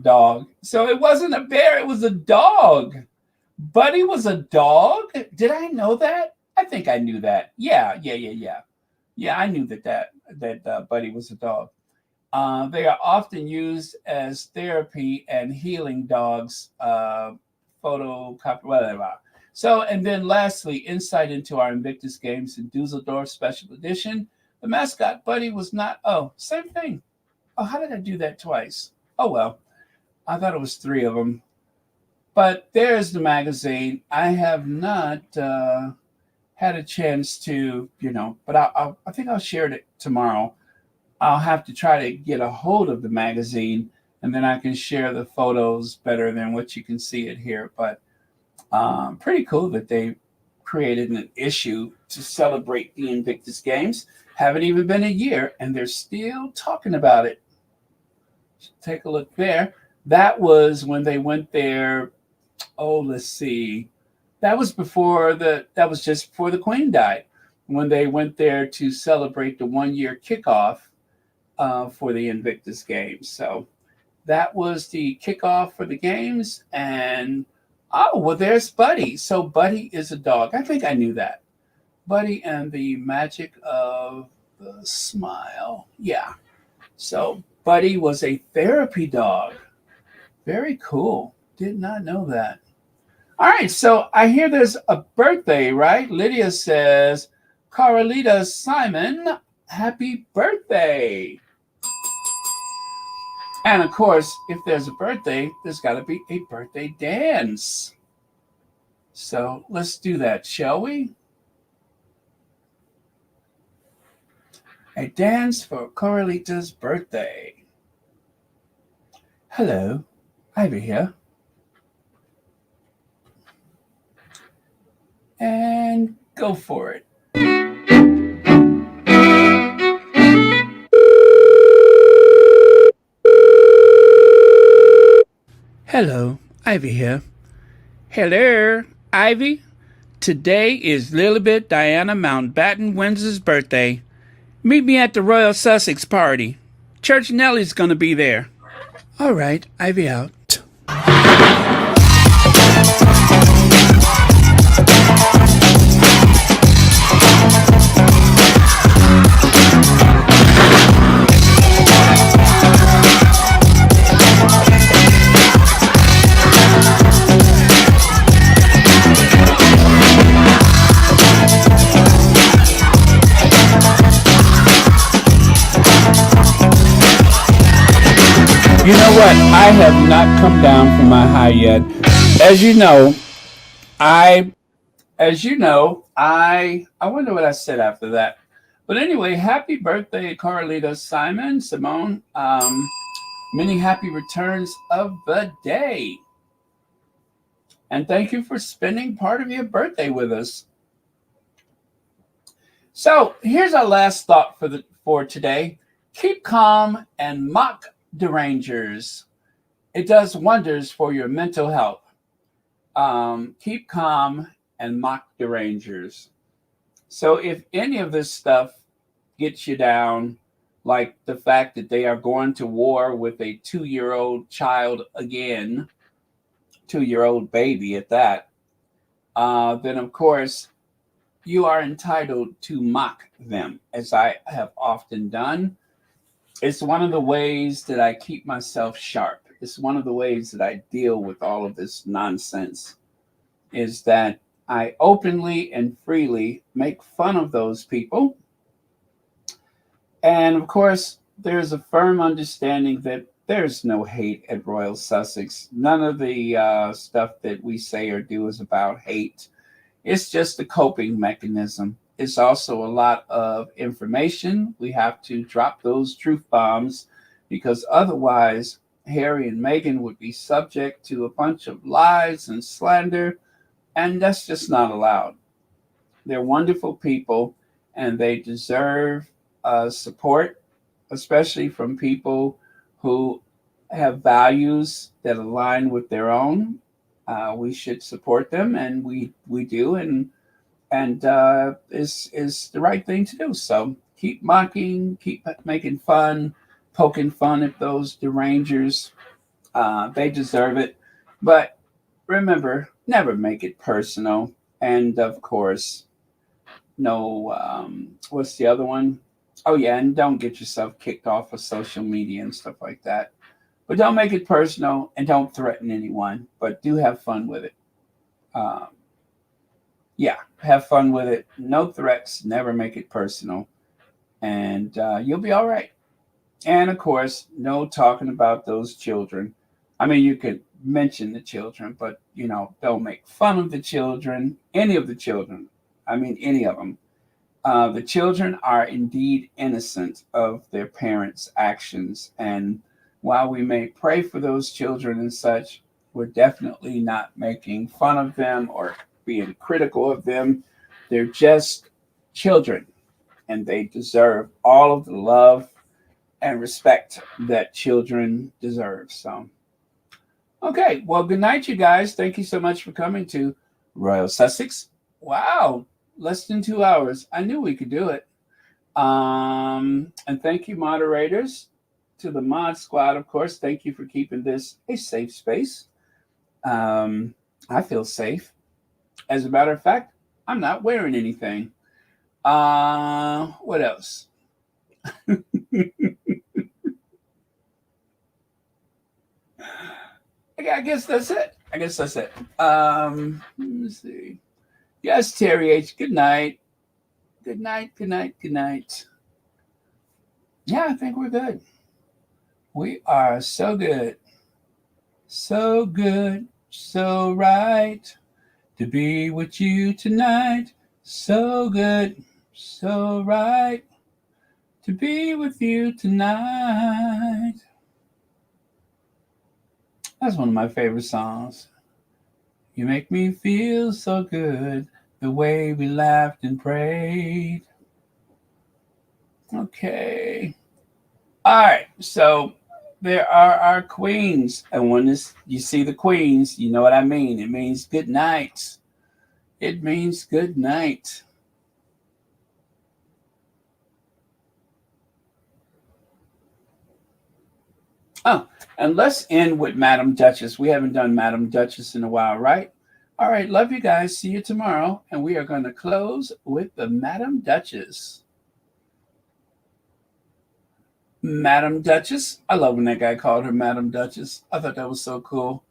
dog. So it wasn't a bear, it was a dog. Buddy was a dog? Did I know that? I think I knew that. Yeah, I knew that Buddy was a dog. They are often used as therapy and healing dogs, photocopy, whatever. So, and then lastly, insight into our Invictus Games in Dusseldorf special edition. The mascot Buddy was not, same thing. How did I do that twice? Oh, well, I thought it was three of them. But there's the magazine. I have not had a chance to, but I think I'll share it tomorrow. I'll have to try to get a hold of the magazine, and then I can share the photos better than what you can see it here. But pretty cool that they created an issue to celebrate the Invictus Games. Haven't even been a year, and they're still talking about it. Take a look there. That was when they went there. Let's see. That was just before the Queen died, when they went there to celebrate the 1-year kickoff for the Invictus Games. So that was the kickoff for the games. And there's Buddy. So Buddy is a dog. I think I knew that. Buddy and the magic of the smile. Yeah. So Buddy was a therapy dog. Very cool. Did not know that. All right, so I hear there's a birthday, right? Lydia says, Carolita Simon, happy birthday. And of course, if there's a birthday, there's got to be a birthday dance. So let's do that, shall we? A dance for Carolita's birthday. Hello, Ivy here. And go for it. Hello, Ivy here. Hello, Ivy. today is LiliBet Diana Mountbatten-Windsor's birthday. Meet me at the Royal Sussex party. Church Nellie's gonna be there. All right, Ivy out. You know what? I have not come down from my high yet. As you know, I wonder what I said after that. But anyway, happy birthday, Carlita, Simon, Simone. Many happy returns of the day. And thank you for spending part of your birthday with us. So here's our last thought for today. Keep calm and mock derangers. It does wonders for your mental health. Keep calm and mock derangers. So if any of this stuff gets you down, like the fact that they are going to war with a 2-year-old child again, 2-year-old baby at that, then of course you are entitled to mock them, as I have often done. It's one of the ways that I keep myself sharp. It's one of the ways that I deal with all of this nonsense, is that I openly and freely make fun of those people. And of course, there's a firm understanding that there's no hate at Royal Sussex. None of the stuff that we say or do is about hate. It's just a coping mechanism. It's also a lot of information. We have to drop those truth bombs because otherwise Harry and Meghan would be subject to a bunch of lies and slander, and that's just not allowed. They're wonderful people and they deserve support, especially from people who have values that align with their own. We should support them, and we do, and is the right thing to do. So keep mocking, keep making fun, poking fun at those derangers. They deserve it. But remember, never make it personal. And of course, no, what's the other one? Oh yeah, and don't get yourself kicked off of social media and stuff like that. But don't make it personal and don't threaten anyone, but do have fun with it. Yeah, have fun with it. No threats, never make it personal, and you'll be all right. And of course, no talking about those children. I mean, you could mention the children, but don't make fun of the children, any of the children. I mean, any of them. The children are indeed innocent of their parents' actions, and while we may pray for those children and such, we're definitely not making fun of them or being critical of them. They're just children, and they deserve all of the love and respect that children deserve. So, okay, well, good night, you guys. Thank you so much for coming to Royal Sussex. Wow, less than 2 hours. I knew we could do it. And thank you, moderators. To the mod squad, of course, thank you for keeping this a safe space. I feel safe. As a matter of fact, I'm not wearing anything. What else? I guess that's it. Let me see. Yes, Terry H. Good night. Good night. Yeah, I think we're good. We are so good. So good. So right to be with you tonight. So good. So right to be with you tonight. That's one of my favorite songs. You make me feel so good, the way we laughed and prayed. Okay. All right, so there are our queens. And when you see the queens, you know what I mean. It means good night. It means good night. Oh, and let's end with Madam Duchess. We haven't done Madam Duchess in a while, right? All right, love you guys. See you tomorrow. And we are going to close with the Madam Duchess. Madam Duchess. I love when that guy called her Madam Duchess. I thought that was so cool.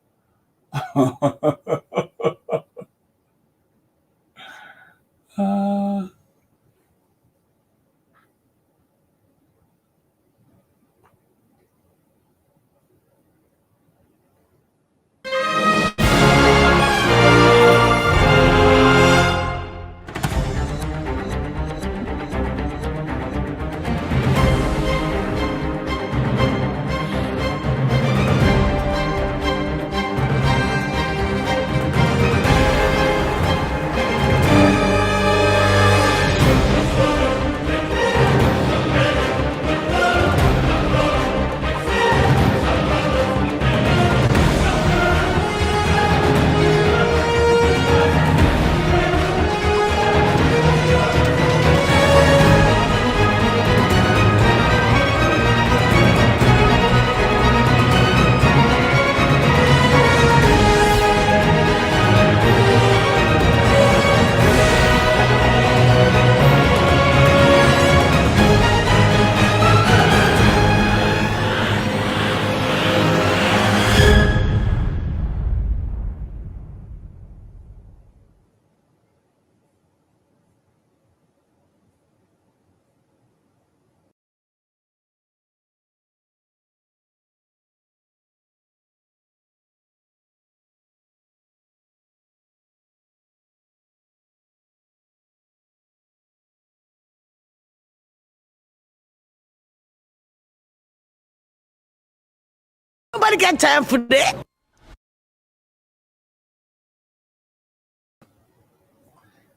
Nobody got time for that.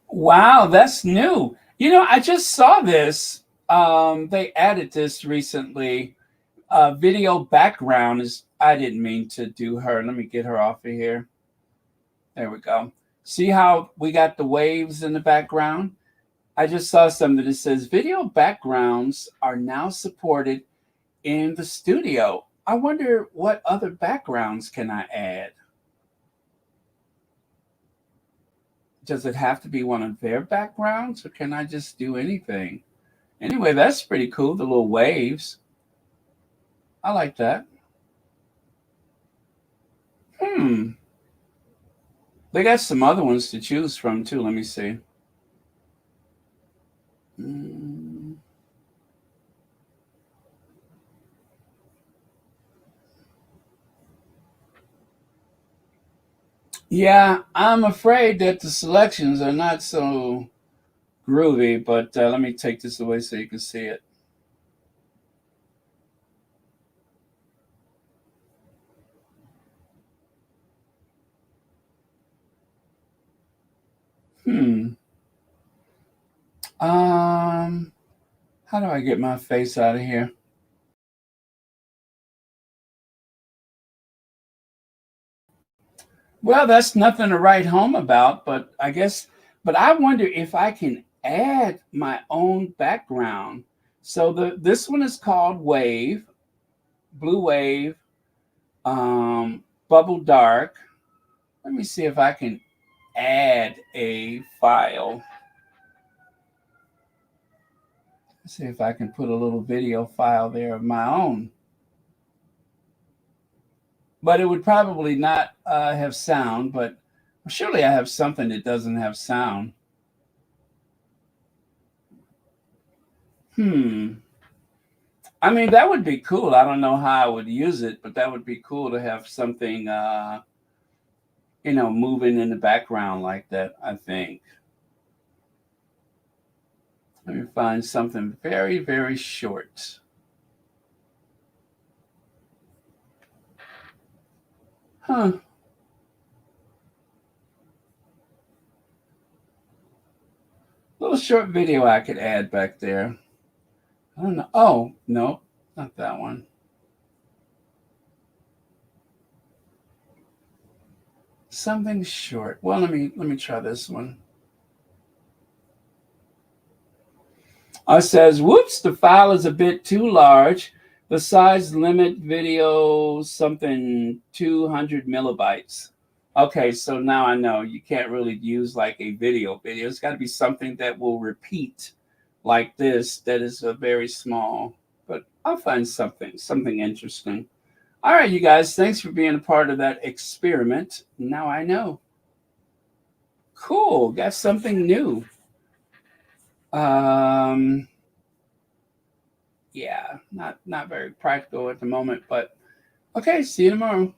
Wow, that's new. You know, I just saw this. They added this recently. Video background is, I didn't mean to do her. Let me get her off of here. There we go. See how we got the waves in the background? I just saw something that says video backgrounds are now supported in the studio. I wonder what other backgrounds can I add? Does it have to be one of their backgrounds, or can I just do anything? Anyway, that's pretty cool, the little waves. I like that. They got some other ones to choose from, too. Let me see. Yeah, I'm afraid that the selections are not so groovy, but let me take this away so you can see it. How do I get my face out of here? Well, that's nothing to write home about, but I guess, but I wonder if I can add my own background. So this one is called Wave, Blue Wave, Bubble Dark. Let me see if I can add a file. Let's see if I can put a little video file there of my own. But it would probably not have sound, but surely I have something that doesn't have sound. I mean, that would be cool. I don't know how I would use it, but that would be cool to have something, moving in the background like that, I think. Let me find something very, very short. Little short video I could add back there. I don't know. Oh, no, not that one. Something short. Well, let me try this one. It says, whoops, the file is a bit too large. The size limit video something 200 millibytes. Okay, so now I know you can't really use like a video. It's got to be something that will repeat like this that is a very small. But I'll find something interesting. All right, you guys, thanks for being a part of that experiment. Now I know. Cool, got something new. Yeah, not very practical at the moment, but okay, see you tomorrow.